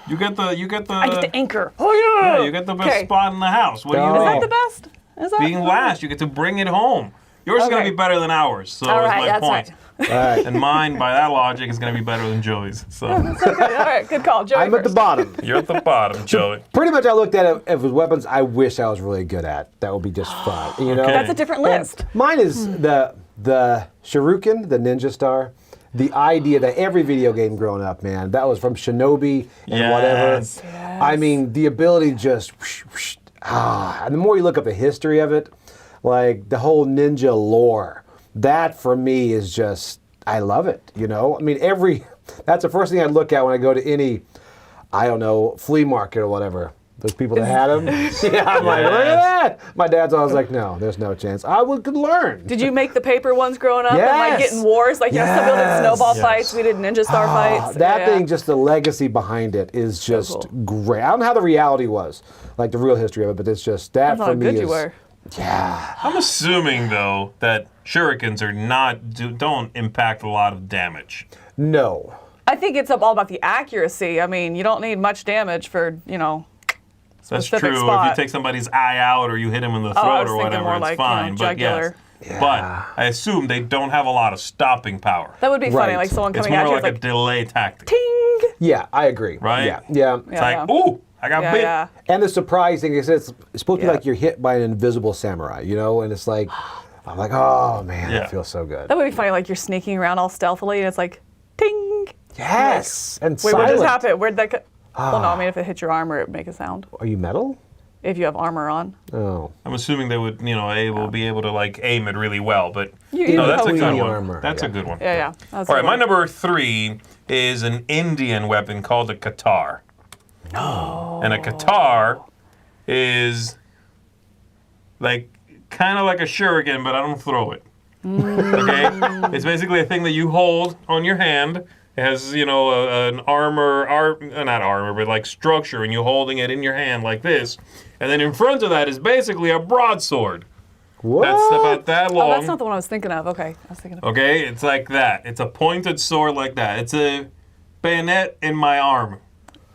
You get the. I get the anchor. Oh Yeah, you get the best spot in the house. What do you Is Is think? that the best? Is that Being last, you get to bring it home. Yours is going to be better than ours, so All is right, my that's point. right. All right. And mine, by that logic, is going to be better than Joey's. So All right, good call, Joey. I'm at the first. bottom. you're at the bottom, Joey. Pretty much, I looked at it as weapons I wish I was really good at. That would be just fun, you know. Okay. That's a different list. Mine is the Shuriken, the Ninja Star. The idea that every video game growing up, man, that was from Shinobi and whatever. Yes. I mean, the ability just, and the more you look up the history of it, like the whole ninja lore, that for me is just, I love it, you know? I mean, that's the first thing I look at when I go to any, I don't know, flea market or whatever. Those people that had them. Yeah, I'm like, look at that. My dad's always like, no, there's no chance. I could learn. Did you make the paper ones growing up and like Yes. get in wars? Like you know, some people did snowball Yes. fights, we did ninja star fights. That Yeah. thing, just the legacy behind it is just cool. great. I don't know how the reality was, like the real history of it, but it's just that That's for how me good is. you were. Yeah. I'm assuming, though, that shurikens are don't impact a lot of damage. No. I think it's all about the accuracy. I mean, you don't need much damage for, you know, That's specific true. spot. If you take somebody's eye out or you hit him in the I throat was or thinking whatever, more it's like, fine. you know, But yes. jugular. But I assume they don't have a lot of stopping power. That would be funny, Right. like someone It's coming at more you like it's a like delay tactic, ting. Yeah, I agree. right? Yeah. Yeah. It's like, ooh, I got bit. Yeah. And the surprise thing is it's supposed to be Yeah. like you're hit by an invisible samurai, you know? And it's like, I'm like, oh man, Yeah. that feels so good. That would be funny, like you're sneaking around all stealthily and it's like ting. Yes. And Wait, what silent. just happened? Where'd that go? Well, no, I mean if it hit your armor, it would make a sound. Are you metal? If you have armor on. Oh. I'm assuming they would, be able to like aim it really well. But You no, that's a know, good the one. armor, That's yeah. a good one. Yeah. That's All a right, good my one. number 3 is an Indian weapon called a katar. No. And a katar is like kind of like a shuriken, but I don't throw it. Okay? It's basically a thing that you hold on your hand. It has, an not armor, but like structure, and you're holding it in your hand like this. And then in front of that is basically a broadsword. What? That's about that long. Oh, that's not the one I was thinking of. Okay, I was thinking of. Okay, it's like that. It's a pointed sword like that. It's a bayonet in my arm.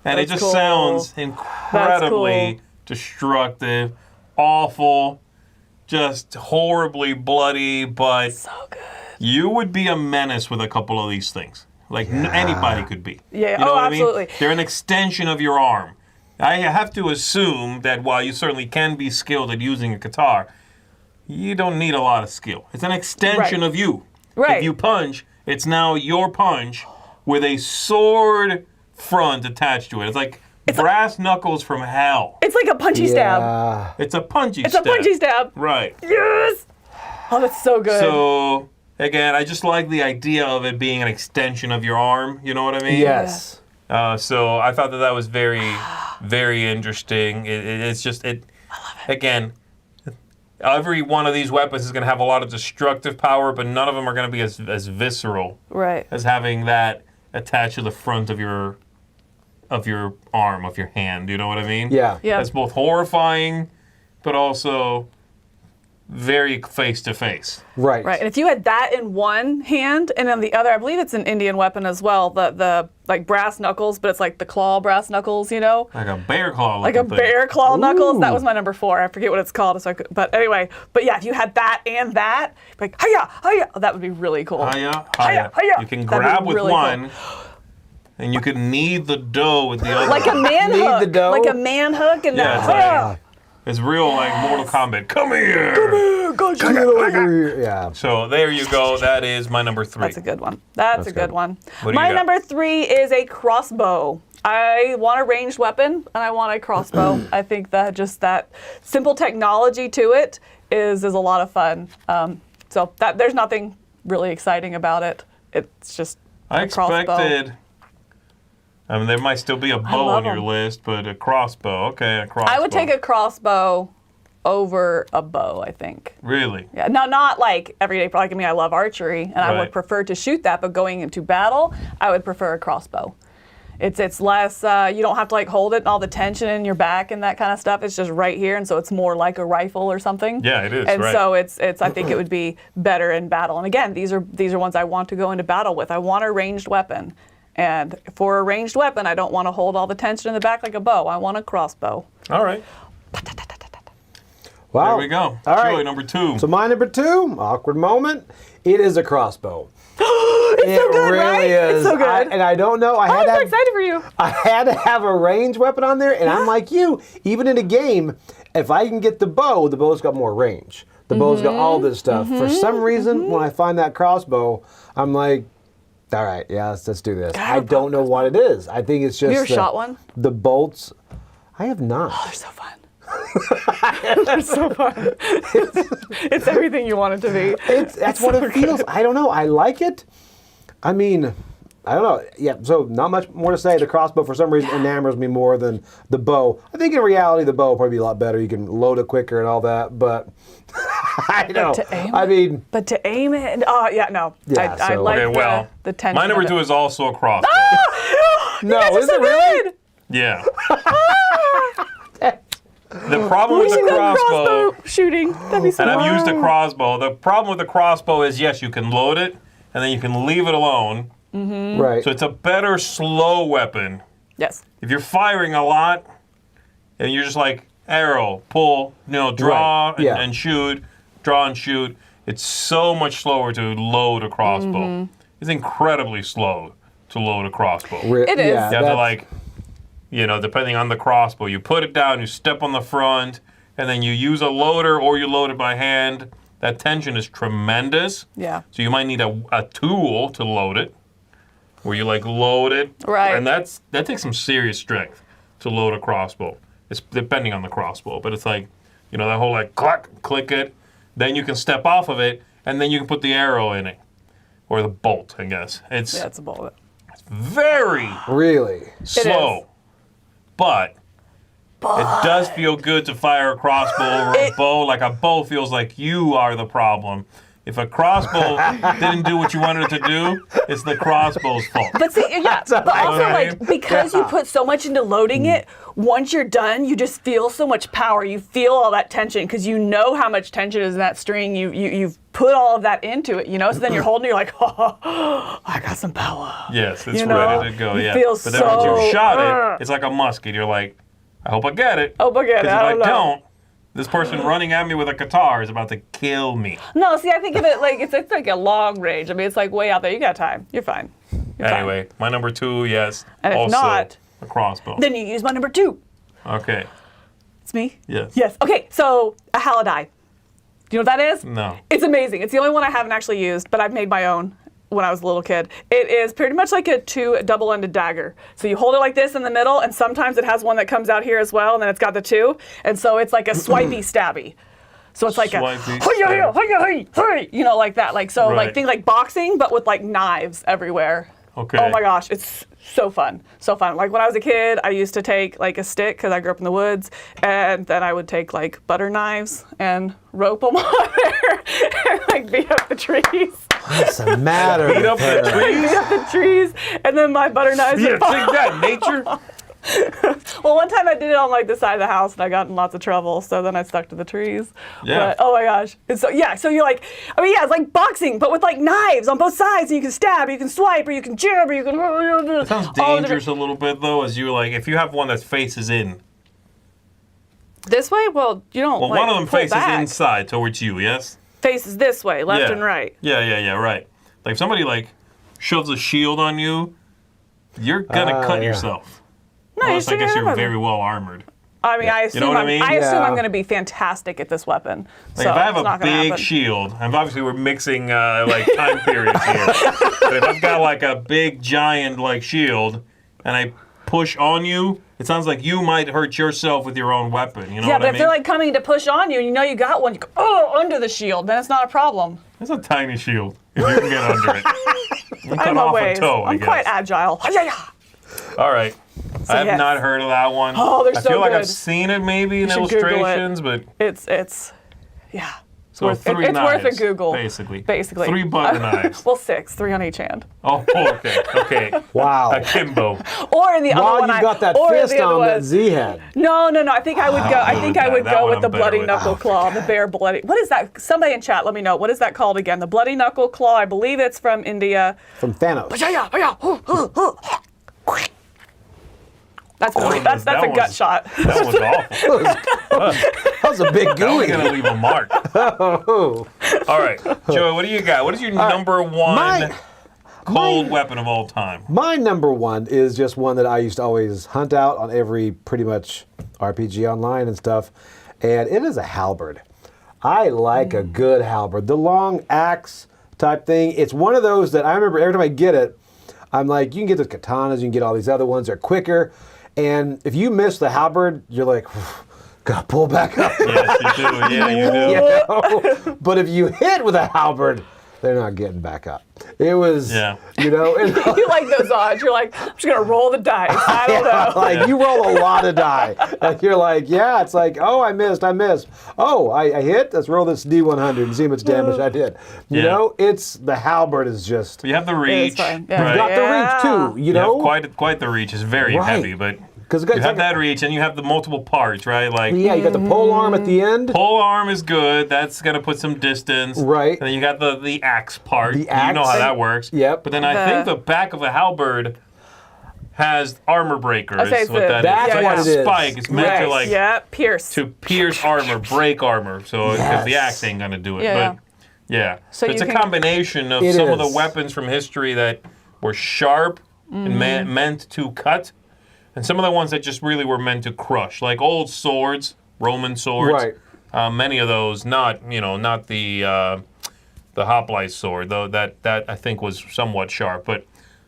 And it That's just cool. sounds incredibly cool. destructive, awful, just horribly bloody, but So good. you would be a menace with a couple of these things. Like anybody could be. Yeah, You know oh, what absolutely. I mean? They're an extension of your arm. I have to assume that while you certainly can be skilled at using a katar, you don't need a lot of skill. It's an extension Right. of you. Right. If you punch, it's now your punch with a sword front attached to it. It's like brass knuckles from hell. It's like a punchy stab. Yeah. It's a punchy It's stab. a punchy stab. Right. Yes. Oh, that's so good. So, again, I just like the idea of it being an extension of your arm. You know what I mean? Yes. So I thought that was very, very interesting. It's just, again, every one of these weapons is going to have a lot of destructive power, but none of them are going to be as visceral right. as having that attached to the front of your arm, of your hand. You know what I mean? Yeah. Yeah. That's both horrifying, but also very face to face. Right. Right. And if you had that in one hand and then the other, I believe it's an Indian weapon as well, the like brass knuckles, but it's like the claw brass knuckles, you know? Like a bear claw. Like a looking thing. bear claw knuckles. That Ooh. was my number 4. I forget what it's called. So but anyway, but yeah, if you had that and that, like, hiya, hiya, that would be really cool. Hiya, Hiya, hiya. hiya. You can That'd be grab with really one, and you can knead the dough with the other. Like a man Knead hook. the dough? Like a man hook and Yeah, that. it's like- hiya. It's real like Mortal Kombat. Come here. Get over here. Yeah. So there you go. That is my number 3. That's a good one. That's a good good. one. What do My you got? number 3 is a crossbow. I want a ranged weapon and I want a crossbow. I think that just that simple technology to it is a lot of fun. So there's nothing really exciting about it. It's just I a crossbow. expected. I mean, there might still be a bow on your list, but a crossbow. Okay, a crossbow. I would take a crossbow over a bow, I think. Really? Yeah, not like everyday. Like, I mean, I love archery, and I Right. would prefer to shoot that. But going into battle, I would prefer a crossbow. It's less. You don't have to like hold it and all the tension in your back and that kind of stuff. It's just right here, and so it's more like a rifle or something. Yeah, it is. And right. so it's. I think it would be better in battle. And again, these are ones I want to go into battle with. I want a ranged weapon. And for a ranged weapon, I don't want to hold all the tension in the back like a bow. I want a crossbow. All right. Wow. There we go. All Joey, right. number 2. So my number 2, awkward moment. It is a crossbow. It's so good, really right? is. It's so good. And I don't know. I'm so excited for you. I had to have a ranged weapon on there, and I'm like you. Even in a game, if I can get the bow's got more range. The bow's got all this stuff. For some reason, when I find that crossbow, I'm like, all right, yeah, let's do this. I don't know what it is. I think it's just You ever shot one? The bolts. I have not. They're so fun. They're so fun. It's everything you want it to be. That's what it feels. I don't know. I like it. I mean, I don't know. Yeah, so not much more to say. The crossbow, for some reason, enamors me more than the bow. I think in reality, the bow will probably be a lot better. You can load it quicker and all that, but I know. But to aim it, no. Yeah, I so- like Okay, well, the tension. my number of it. 2 is also a crossbow. No, You guys are is so it really? good. Yeah. The problem We with should the go crossbow, crossbow shooting. That'd be so and fun. I've used a crossbow. The problem with the crossbow is, yes, you can load it, and then you can leave it alone. Right. So it's a better slow weapon. Yes. If you're firing a lot, and you're just like arrow, pull, draw Right, yeah. and shoot, draw and shoot, it's so much slower to load a crossbow. It's incredibly slow to load a crossbow. It is. Yeah, You have to that's- depending on the crossbow, you put it down, you step on the front, and then you use a loader or you load it by hand. That tension is tremendous. Yeah. So you might need a tool to load it, where you like load it. Right. And that takes some serious strength to load a crossbow. It's depending on the crossbow, but it's like, that whole like click it, then you can step off of it, and then you can put the arrow in it, or the bolt, I guess. It's It's a bullet. very Really? slow, but it does feel good to fire a crossbow or a bow. Like a bow feels like you are the problem. If a crossbow didn't do what you wanted it to do, it's the crossbow's fault. But see, yeah, but also right. like because you put so much into loading it, once you're done, you just feel so much power. You feel all that tension because you know how much tension is in that string. You've put all of that into it, So then you're holding it, you're like, oh, I got some power. Yes, it's You know, ready to go. you Yeah, feel but then once so- you've shot it, it's like a musket. You're like, I hope I get it. Oh, but yeah, Because if I I don't know. don't, this person running at me with a guitar is about to kill me. No, see, I think of it like it's like a long range. I mean, it's like way out there. You got time. You're fine. You're fine. Anyway, my number 2, yes. And if also not, a crossbow. Then you use my number 2. Okay. It's me? Yes. Yes. Okay, so a halidai. Do you know what that is? No. It's amazing. It's the only one I haven't actually used, but I've made my own when I was a little kid. It is pretty much like a double-ended dagger. So you hold it like this in the middle, and sometimes it has one that comes out here as well, and then it's got the 2. And so it's like a swipey stabby. So it's like Swipey like that. Like so, Right. like think like boxing, but with like knives everywhere. Okay. Oh my gosh, it's so fun, so fun. Like when I was a kid, I used to take like a stick because I grew up in the woods, and then I would take like butter knives and rope them on there and like beat up the trees. What's the matter? Beat up the with her? trees? Beat up the trees, and then my butter knives Yeah, would fall. take that, nature. Well, one time I did it on like the side of the house, and I got in lots of trouble. So then I stuck to the trees. Yeah. But, oh my gosh. And so so you're like, it's like boxing, but with like knives on both sides, and you can stab, or you can swipe, or you can jab, or you can. It sounds dangerous a little bit, though, as you like, if you have one that faces in. This way? Well, you don't. Well, like, one of them pull faces back. inside towards you, yes? Faces this way, left Yeah. and right. Yeah, right. Like if somebody like shoves a shield on you, you're gonna cut yeah. yourself. No, Unless I guess you're very. very well armored. I mean, I assume know what I mean? I assume Yeah. I'm going to be fantastic at this weapon. Like so if I have it's a not gonna big happen. shield, and obviously we're mixing like time periods here. But if I've got like a big giant like shield, and I push on you, it sounds like you might hurt yourself with your own weapon. You know what I mean? Yeah, but if they're like coming to push on you, and you know you got one, you go, oh, under the shield, then it's not a problem. It's a tiny shield if you can get under it. You can cut I'm off ways. a toe, I I'm guess. quite agile. All right. So I have yes. not heard of that one. Oh, they're so I feel like good. I've seen it maybe in You should Google illustrations, but It's yeah. so It's three knives, worth a Google. Basically. Basically. 3 butter knives. Well, 6, 3 on each hand. Oh, okay. Wow. Akimbo. Or in the other Wow, one, you got that or in fist the other on that one- Z had. No. I think I would go. I think I would that go one with the I'm better bloody with. knuckle claw, the bare bloody. What is that? Somebody in chat, let me know. What is that called again? The bloody knuckle claw. I believe it's from India. From Thanos. That's that a gut was- shot. That was awful. That was a big That was gooey. going to leave a mark. Oh. All right. Joey, what do you got? What is your number one my- cold weapon of all time? My number one is just one that I used to always hunt out on every pretty much RPG online and stuff, and it is a halberd. I like a good halberd. The long axe type thing. It's one of those that I remember every time I get it, I'm like, you can get the katanas, you can get all these other ones, they're quicker. And if you miss the halberd, you're like, gotta pull back up. Yes, you do. Yeah, you do. You know? But if you hit with a halberd, they're not getting back up. It was, you know. And, You like those odds. You're like, I'm just going to roll the dice. I don't know. like, you roll a lot of die. And you're like, yeah, it's like, oh, I missed. Oh, I hit? Let's roll this D100 and see how much damage I did. You know, the halberd is just. You have the reach. fine. Right? Yeah. You got the reach, too, you know? You have quite the reach. It's very heavy, but Because you have that reach and you have the multiple parts, right? Like, yeah, you got the pole arm at the end. pole arm is good. That's going to put some distance. Right. And then you got the axe part. The You know axe. how that works. Yep. But then I think the back of a halberd has armor breakers. Okay, so what that is. that's It's like what a it is. spike. It's meant to like pierce. to pierce armor, break armor. So because the axe ain't going to do it. Yeah. But yeah. So it's you a can- combination of It some of the is. weapons from history that were sharp and meant to cut. And some of the ones that just really were meant to crush, like old swords, Roman swords. Right. Many of those, not the hoplite sword, though that I think was somewhat sharp, but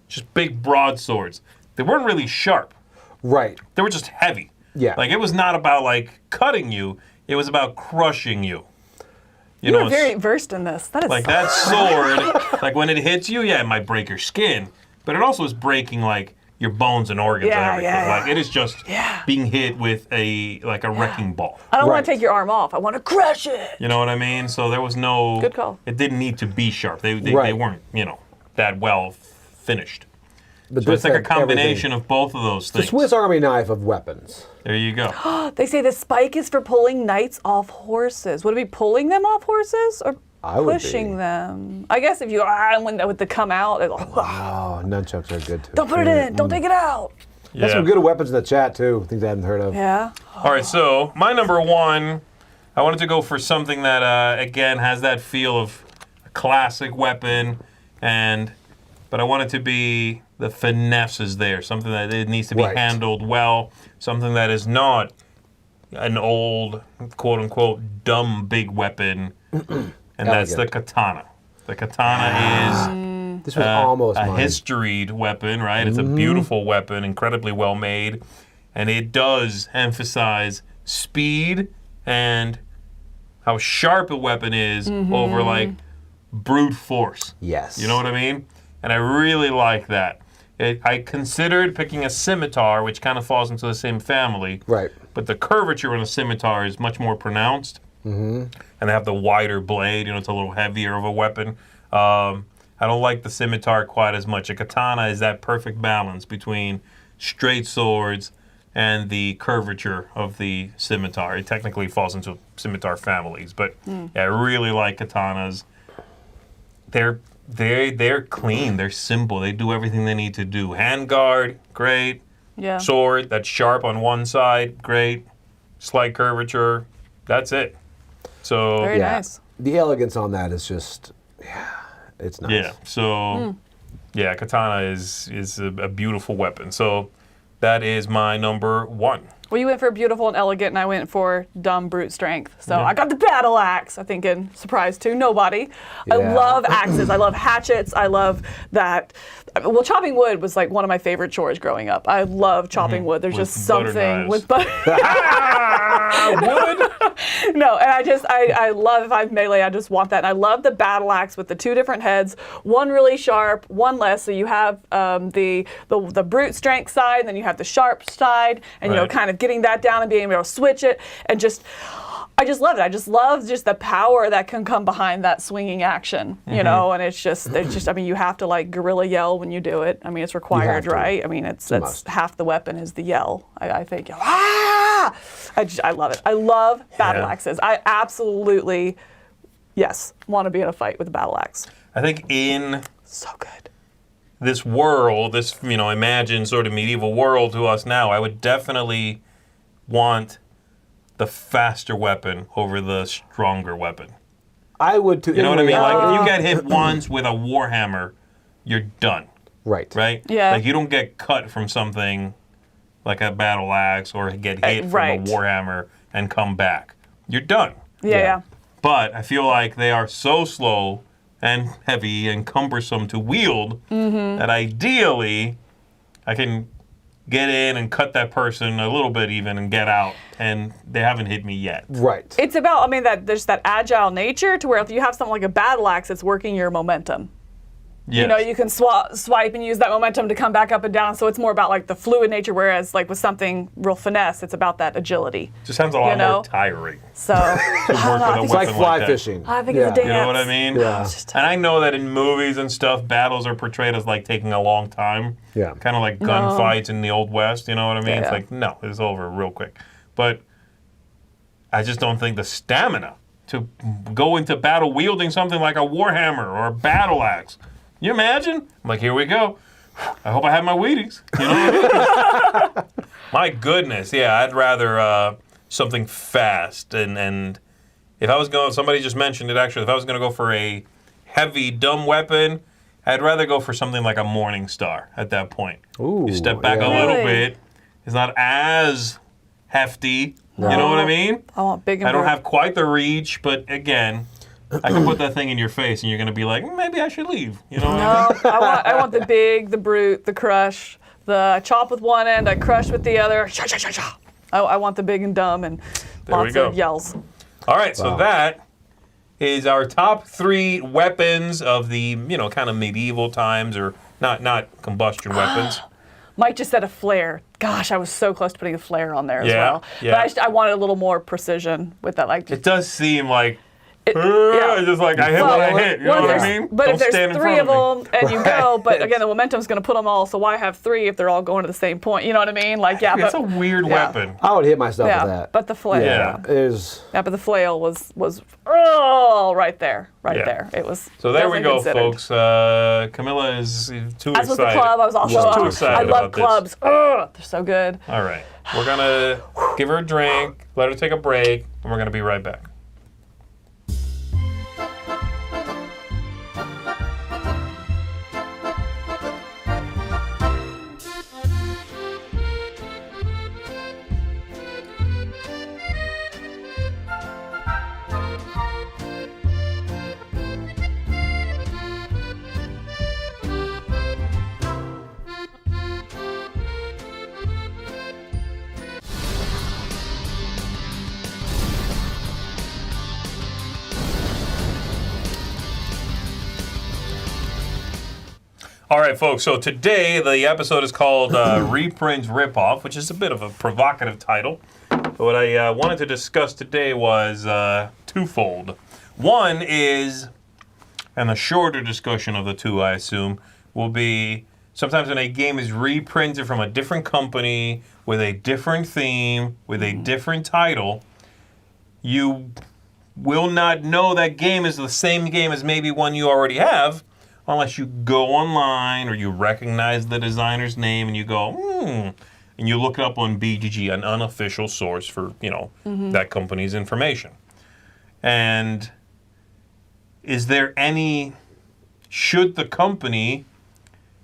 just big broadswords. They weren't really sharp. Right. They were just heavy. Yeah. Like it was not about like cutting you; it was about crushing you. You are very versed in this. That is like that sword. Like when it hits you, yeah, it might break your skin, but it also is breaking like your bones and organs and everything. Like it is just being hit with a wrecking ball. I don't want to take your arm off. I want to crush it. You know what I mean? So there was no. Good call. It didn't need to be sharp. They weren't that well finished. But So it's like a combination everything. of both of those The things. Swiss Army knife of weapons. There you go. They say the spike is for pulling knights off horses. Would it be pulling them off horses or I would pushing be. them? I guess if you with the come out, it's like, Oh, nunchucks are good too. don't put it in. Don't take it out. There's some good weapons in the chat too. Things I hadn't heard of. Yeah. All right, so my number one, I wanted to go for something that again has that feel of a classic weapon, but I want it to be the finesse is there, something that it needs to be handled well, something that is not an old quote unquote dumb big weapon, and that's the katana. The katana is This was almost a mine. historied weapon, right? It's a beautiful weapon, incredibly well made, and it does emphasize speed and how sharp a weapon is over like brute force. Yes. You know what I mean? And I really like that. I considered picking a scimitar, which kind of falls into the same family. Right. But the curvature in a scimitar is much more pronounced. And they have the wider blade. It's a little heavier of a weapon. I don't like the scimitar quite as much. A katana is that perfect balance between straight swords and the curvature of the scimitar. It technically falls into scimitar families, but yeah, I really like katanas. They're clean. They're simple. They do everything they need to do. Handguard, great. Yeah. Sword that's sharp on one side, great. Slight curvature, that's it. So Very nice. The elegance on that is just, it's nice. yeah. So yeah, katana is a beautiful weapon. So that is my number one. Well, you went for beautiful and elegant, and I went for dumb brute strength. So I got the battle axe, I think, in surprise to nobody. I Yeah. love axes. I love hatchets. I love that Well, chopping wood was like one of my favorite chores growing up. I love chopping wood. There's just something with butter. Wood? No, and I love, if I have melee, I just want that. And I love the battle axe with the 2 different heads, one really sharp, one less. So you have the brute strength side, and then you have the sharp side, and kind of getting that down and being able to switch it, and I just love it. I just love just the power that can come behind that swinging action, you know, and it's just, I mean, you have to like guerrilla yell when you do it. I mean, it's required, right? I mean, that's half the weapon is the yell, I think. Ah! I love it. I love battle axes. I absolutely, yes, want to be in a fight with a battle axe. I think in so good. This world, this, imagined sort of medieval world to us now, I would definitely want the faster weapon over the stronger weapon. I would too. You know what I mean? Like, if you get hit once with a warhammer, you're done. Right. Right? Yeah. Like, you don't get cut from something like a battle axe or get hit from a warhammer and come back. You're done. Yeah. But I feel like they are so slow and heavy and cumbersome to wield that ideally I can get in and cut that person a little bit even and get out, and they haven't hit me yet. Right. It's about, I mean, there's that agile nature to where if you have something like a battle axe, it's working your momentum. Yes. You know, you can swipe and use that momentum to come back up and down, so it's more about like the fluid nature, whereas like with something real finesse, it's about that agility. Just sounds a lot more tiring. So, it's like fly fishing. I think it's a dance. You know what I mean? Yeah. And I know that in movies and stuff, battles are portrayed as like taking a long time. Yeah. Kind of like gunfights in the Old West, you know what I mean? It's like, no, it's over real quick. But I just don't think the stamina to go into battle wielding something like a warhammer or a battle axe. You imagine? I'm like, here we go. I hope I have my Wheaties. You know what I mean? My goodness, yeah, I'd rather something fast. And if I was going, somebody just mentioned it actually, if I was going to go for a heavy, dumb weapon, I'd rather go for something like a Morning Star at that point. Ooh, you step back a little bit. It's not as hefty. No. You know what I mean? I want big and I don't have quite the reach, but again, I can put that thing in your face, and you're going to be like, maybe I should leave. You know what I mean? I want the big, the brute, the crush, the chop with one end, I crush with the other. I want the big and dumb and lots of yells. All right, so that is our top 3 weapons of the, kind of medieval times, or not combustion weapons. Mike just said a flare. Gosh, I was so close to putting a flare on there as well. Yeah. But I wanted a little more precision with that. Like, it does seem like just like I hit what I hit. You know what I mean? But don't if there's 3 of them and you go, but again, the momentum's going to put them all. So why have 3 if they're all going to the same point? You know what I mean? Like, it's a weird weapon. I would hit myself with that. But the flail, but the flail was right there, there. It was. So there we go, folks. Camilla is too excited. As was the club. I was also too excited. I love clubs. They're so good. All right, we're gonna give her a drink, let her take a break, and we're gonna be right back. All right, folks, so today the episode is called Reprint Ripoff, which is a bit of a provocative title. But what I wanted to discuss today was twofold. One is, and the shorter discussion of the two, I assume, will be sometimes when a game is reprinted from a different company with a different theme, with a different title, you will not know that game is the same game as maybe one you already have, unless you go online or you recognize the designer's name and you go, and you look it up on BGG, an unofficial source for, that company's information. And is there any, should the company,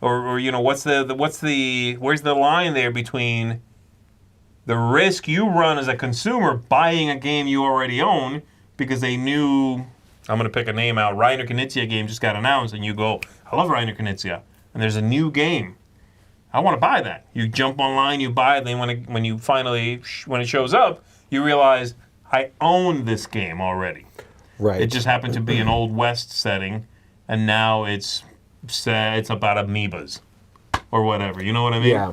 or where's the line there between the risk you run as a consumer buying a game you already own because they knew, I'm going to pick a name out, Reiner Knizia game just got announced, and you go, I love Reiner Knizia. and there's a new game. I want to buy that. You jump online, you buy it, then when it shows up, you realize I own this game already. Right. It just happened to be an Old West setting, and now it's about amoebas or whatever. You know what I mean? Yeah.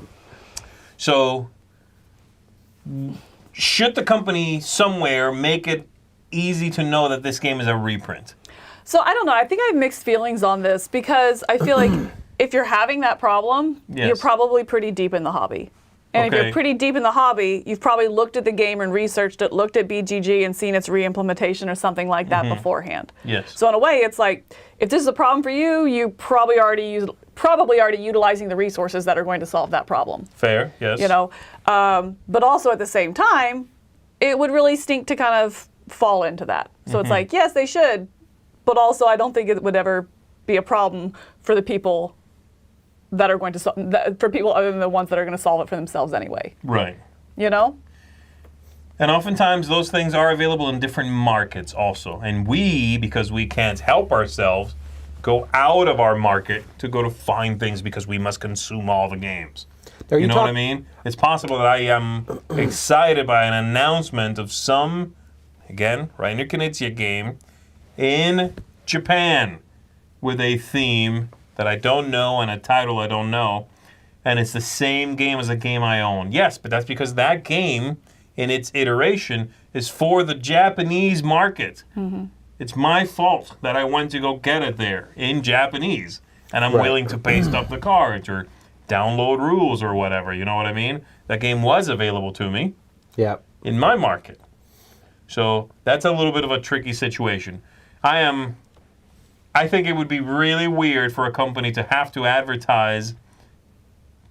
So, should the company somewhere make it easy to know that this game is a reprint? So I don't know. I think I have mixed feelings on this because I feel like if you're having that problem, you're probably pretty deep in the hobby. And if you're pretty deep in the hobby, you've probably looked at the game and researched it, looked at BGG and seen its re-implementation or something like that beforehand. Yes. So in a way, it's like, if this is a problem for you, you probably already utilizing the resources that are going to solve that problem. Fair, yes. You know, but also at the same time, it would really stink to kind of fall into that. So it's like, yes, they should, but also I don't think it would ever be a problem for the people that are going to for people other than the ones that are going to solve it for themselves anyway. Right. You know? And oftentimes those things are available in different markets also. And we, because we can't help ourselves, go out of our market to go to find things because we must consume all the games. You know what I mean? It's possible that I am excited by an announcement of some, again, Reiner Knizia game in Japan with a theme that I don't know and a title I don't know, and it's the same game as a game I own. Yes, but that's because that game, in its iteration, is for the Japanese market. It's my fault that I went to go get it there in Japanese, and I'm willing to paste up the cards or download rules or whatever, you know what I mean? That game was available to me in my market. So that's a little bit of a tricky situation. I think it would be really weird for a company to have to advertise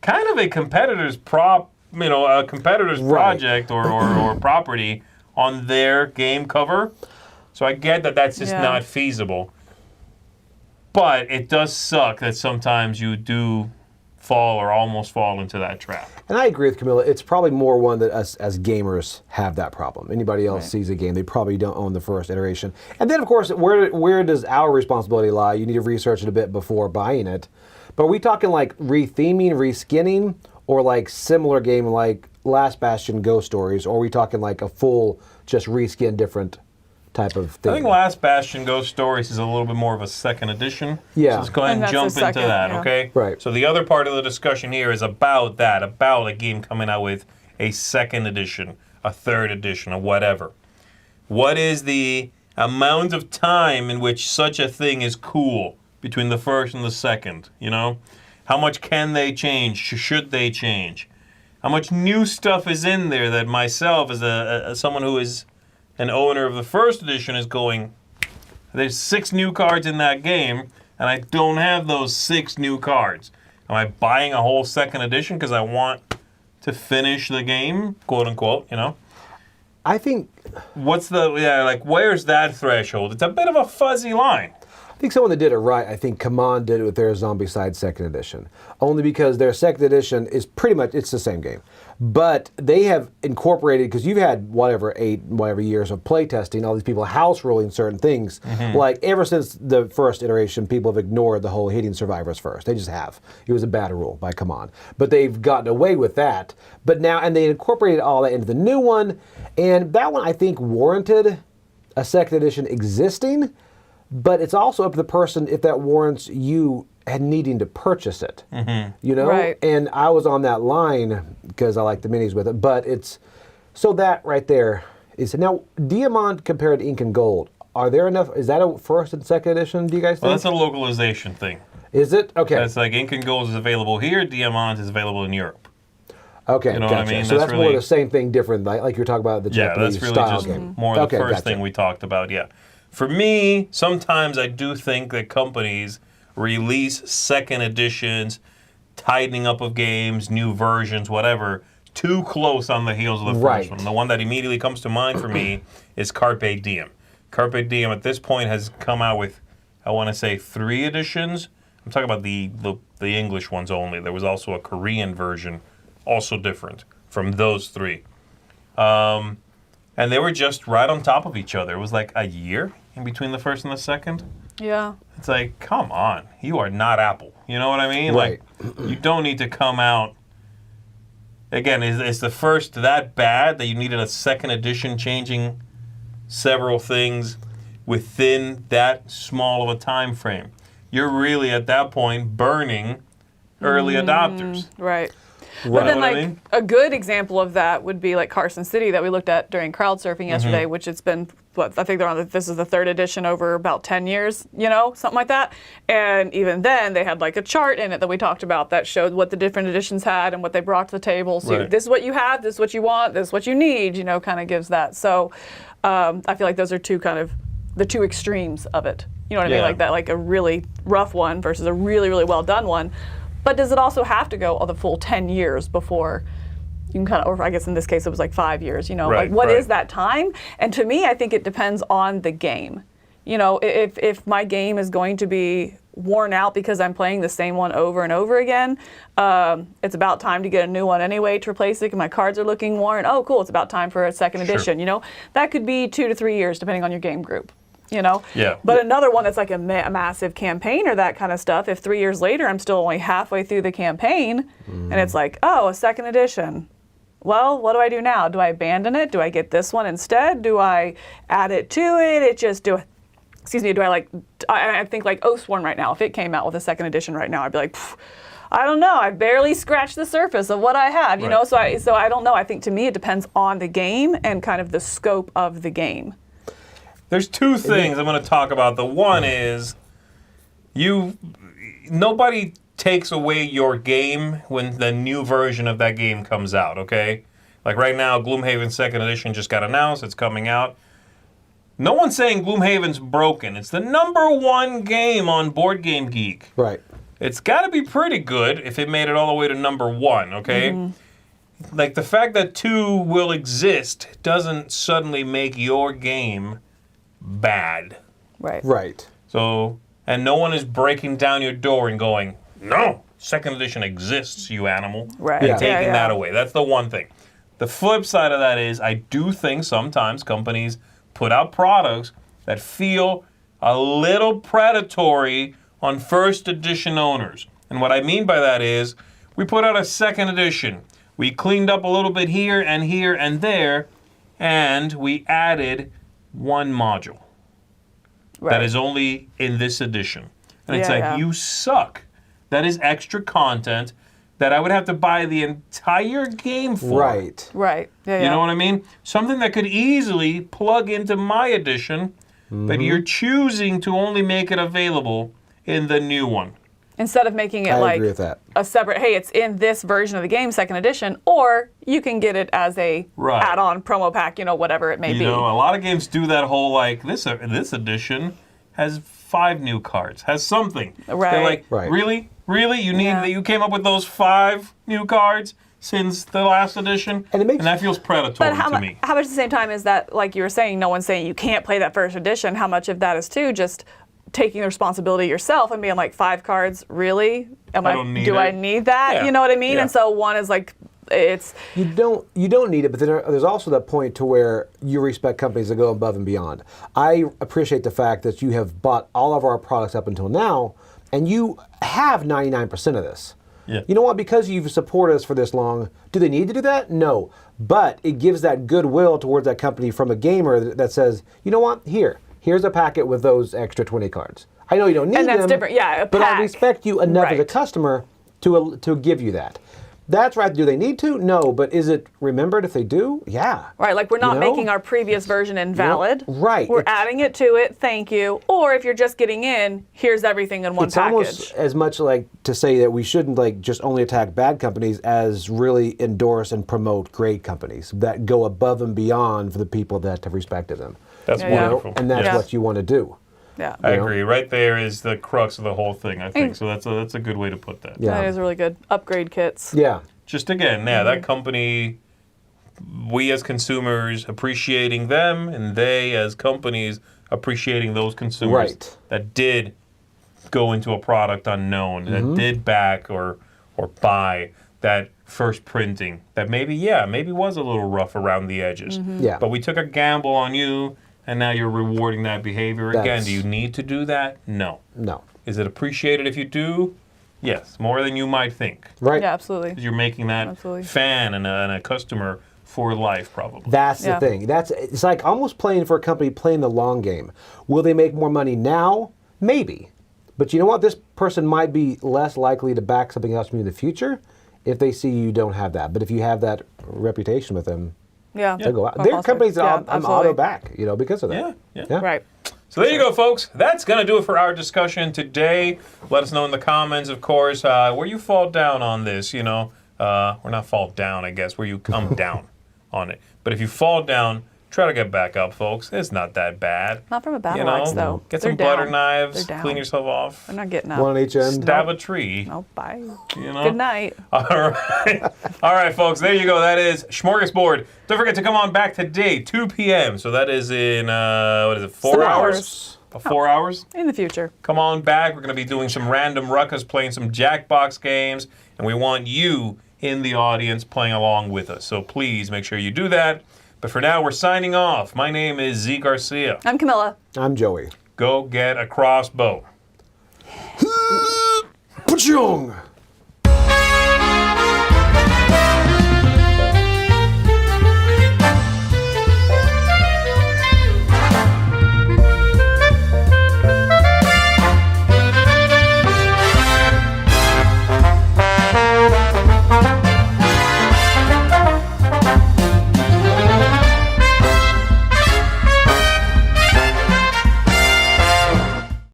kind of a competitor's project or property on their game cover. So I get that that's just not feasible. But it does suck that sometimes you do fall or almost fall into that trap. And I agree with Camilla. It's probably more one that us as gamers have that problem. Anybody else sees a game, they probably don't own the first iteration. And then, of course, where does our responsibility lie? You need to research it a bit before buying it. But are we talking like retheming, reskinning, or like similar game like Last Bastion Ghost Stories? Or are we talking like a full, just reskin different type of thing? I think Last Bastion Ghost Stories is a little bit more of a second edition. Yeah. So let's go ahead and jump into that, okay? Right. So the other part of the discussion here is about that, about a game coming out with a second edition, a third edition, or whatever. What is the amount of time in which such a thing is cool between the first and the second, you know? How much can they change? Should they change? How much new stuff is in there that myself, as someone who is an owner of the first edition, is going, there's 6 new cards in that game, and I don't have those 6 new cards. Am I buying a whole second edition because I want to finish the game, quote unquote, you know? I think... What's where's that threshold? It's a bit of a fuzzy line. I think someone that did it right, I think Command did it with their Zombicide second edition. Only because their second edition is pretty much, it's the same game. But they have incorporated, because you've had 8 years of playtesting, all these people house ruling certain things. Like ever since the first iteration, people have ignored the whole hitting survivors first. They just have. It was a bad rule by Command. But they've gotten away with that. But now, and they incorporated all that into the new one. And that one, I think, warranted a second edition existing. But it's also up to the person if that warrants you needing to purchase it. You know? Right. And I was on that line because I like the minis with it. But it's, so that right there is, now Diamond compared to Ink and Gold, are there enough, is that a first and second edition, do you guys think? Well, that's a localization thing. Is it? Okay. That's like Ink and Gold is available here, Diamond is available in Europe. Okay, you know gotcha. What I mean? So that's really, more the same thing, different, like you're talking about the Japanese that's really style just game. More the first thing we talked about, For me, sometimes I do think that companies release second editions, tightening up of games, new versions, whatever, too close on the heels of the first one. The one that immediately comes to mind for me is Carpe Diem. Carpe Diem at this point has come out with, I want to say, 3 editions. I'm talking about the English ones only. There was also a Korean version, also different from those 3. And they were just right on top of each other. It was like a year in between the first and the second. Yeah. It's like, come on, you are not Apple. You know what I mean? Right. Like, you don't need to come out. Again, is the first that bad that you needed a second edition changing several things within that small of a time frame? You're really at that point burning early adopters. Right. Right. But then, Know what I like, mean? a good example of that would be like Carson City that we looked at during crowd surfing yesterday, which it's been, what, I think they're on, this is the third edition over about 10 years, you know, something like that. And even then, they had like a chart in it that we talked about that showed what the different editions had and what they brought to the table. So Right. this is what you have, this is what you want, this is what you need, you know, kind of gives that. So I feel like those are the two extremes of it. You know what I mean? Yeah. Like that, like a really rough one versus a really, really well done one. But does it also have to go the full 10 years before you can kind of, or I guess in this case it was like 5 years, you know, Right, like what right. is that time? And to me, I think it depends on the game. You know, if my game is going to be worn out because I'm playing the same one over and over again, it's about time to get a new one anyway to replace it, and my cards are looking worn. Oh, cool, it's about time for a second edition, you know? That could be 2 to 3 years depending on your game group. You know? Yeah. But another one that's like a massive campaign or that kind of stuff, if 3 years later I'm still only halfway through the campaign and it's like, oh, a second edition. Well, what do I do now? Do I abandon it? Do I get this one instead? Do I add it to it? Do I think like Oathsworn right now, if it came out with a second edition right now, I'd be like, I don't know. I barely scratched the surface of what I have, you know? So I don't know. I think to me it depends on the game and kind of the scope of the game. There's two things I'm going to talk about. The one is nobody takes away your game when the new version of that game comes out, okay? Like right now, Gloomhaven 2nd Edition just got announced. It's coming out. No one's saying Gloomhaven's broken. It's the #1 game on Board Game Geek. Right. It's got to be pretty good if it made it all the way to #1, okay? Like the fact that 2 will exist doesn't suddenly make your game bad. Right. Right. So, and no one is breaking down your door and going, no, 2nd edition exists, you animal. Right. And Yeah. taking that away. That's the one thing. The flip side of that is I do think sometimes companies put out products that feel a little predatory on 1st edition owners. And what I mean by that is we put out a 2nd edition. We cleaned up a little bit here and there, and we added one module that is only in this edition. And it's like, you suck. That is extra content that I would have to buy the entire game for. Right. Right. Yeah, You know what I mean? Something that could easily plug into my edition, but you're choosing to only make it available in the new one. Instead of making it I like agree with that. a separate, hey, it's in this version of the game, 2nd edition, or you can get it as a Right. add-on promo pack, you know, whatever it may You be. know, a lot of games do that whole like this edition has 5 new cards, has something. Right. They're like, Right. really, you need that? You came up with those 5 new cards since the last edition, And it makes- that feels predatory But how to me. much at the same time is that, like you were saying, no one's saying you can't play that 1st edition. How much of that is too just taking the responsibility yourself and being like, 5 cards, really? Do I need that? Yeah. You know what I mean? Yeah. And so one is like, it's You don't need it, but then there's also that point to where you respect companies that go above and beyond. I appreciate the fact that you have bought all of our products up until now, and you have 99% of this. Yeah. You know what? Because you've supported us for this long, do they need to do that? No. But it gives that goodwill towards that company from a gamer that says, you know what? Here's a packet with those extra 20 cards. I know you don't need them. And that's different. Yeah, a but I pack. respect you enough as a Right. customer to give you that. That's right. Do they need to? No. But is it remembered if they do? Yeah. right. Like we're not You know? making our previous version invalid. right. We're It's- adding it to it. Thank you. Or if you're just getting in, here's everything in one It's package. almost as much like to say that we shouldn't like just only attack bad companies as really endorse and promote great companies that go above and beyond for the people that have respected them. That's Yeah, yeah. wonderful. And that's Yes. what you want to do. Yeah. I you know? agree. Right there is the crux of the whole thing, I think. So that's a good way to put that. Yeah. That is really good. Upgrade kits. Yeah. Just again, that company, we as consumers appreciating them, and they as companies appreciating those consumers Right. that did go into a product unknown, that did back or buy that first printing, that maybe was a little rough around the edges. Yeah. But we took a gamble on you, and now you're rewarding that behavior. Again, do you need to do that? No. No. Is it appreciated if you do? Yes, more than you might think. Right. Yeah, absolutely. You're making that fan and a customer for life, probably. That's the thing. It's like almost playing for a company playing the long game. Will they make more money now? Maybe. But you know what? This person might be less likely to back something else from you in the future if they see you don't have that. But if you have that reputation with them, they'll go out. There are companies that I'm auto back, because of that. Yeah. Right. So there you go, folks. That's going to do it for our discussion today. Let us know in the comments, of course, where you fall down on this, or not fall down, I guess, where you come down on it. But if you fall down, try to get back up, folks. It's not that bad. Not from a battle axe, though. Get some butter knives, clean yourself off. They're not getting up. One on each end. Stab a tree. Oh, bye. Good night. All right. All right, folks. There you go. That is Smorgasbord. Don't forget to come on back today, 2 p.m. So that is in, 4 hours? About 4 hours? In the future. Come on back. We're going to be doing some random ruckus, playing some Jackbox games, and we want you in the audience playing along with us. So please make sure you do that. But for now, we're signing off. My name is Z Garcia. I'm Camilla. I'm Joey. Go get a crossbow. Pachung!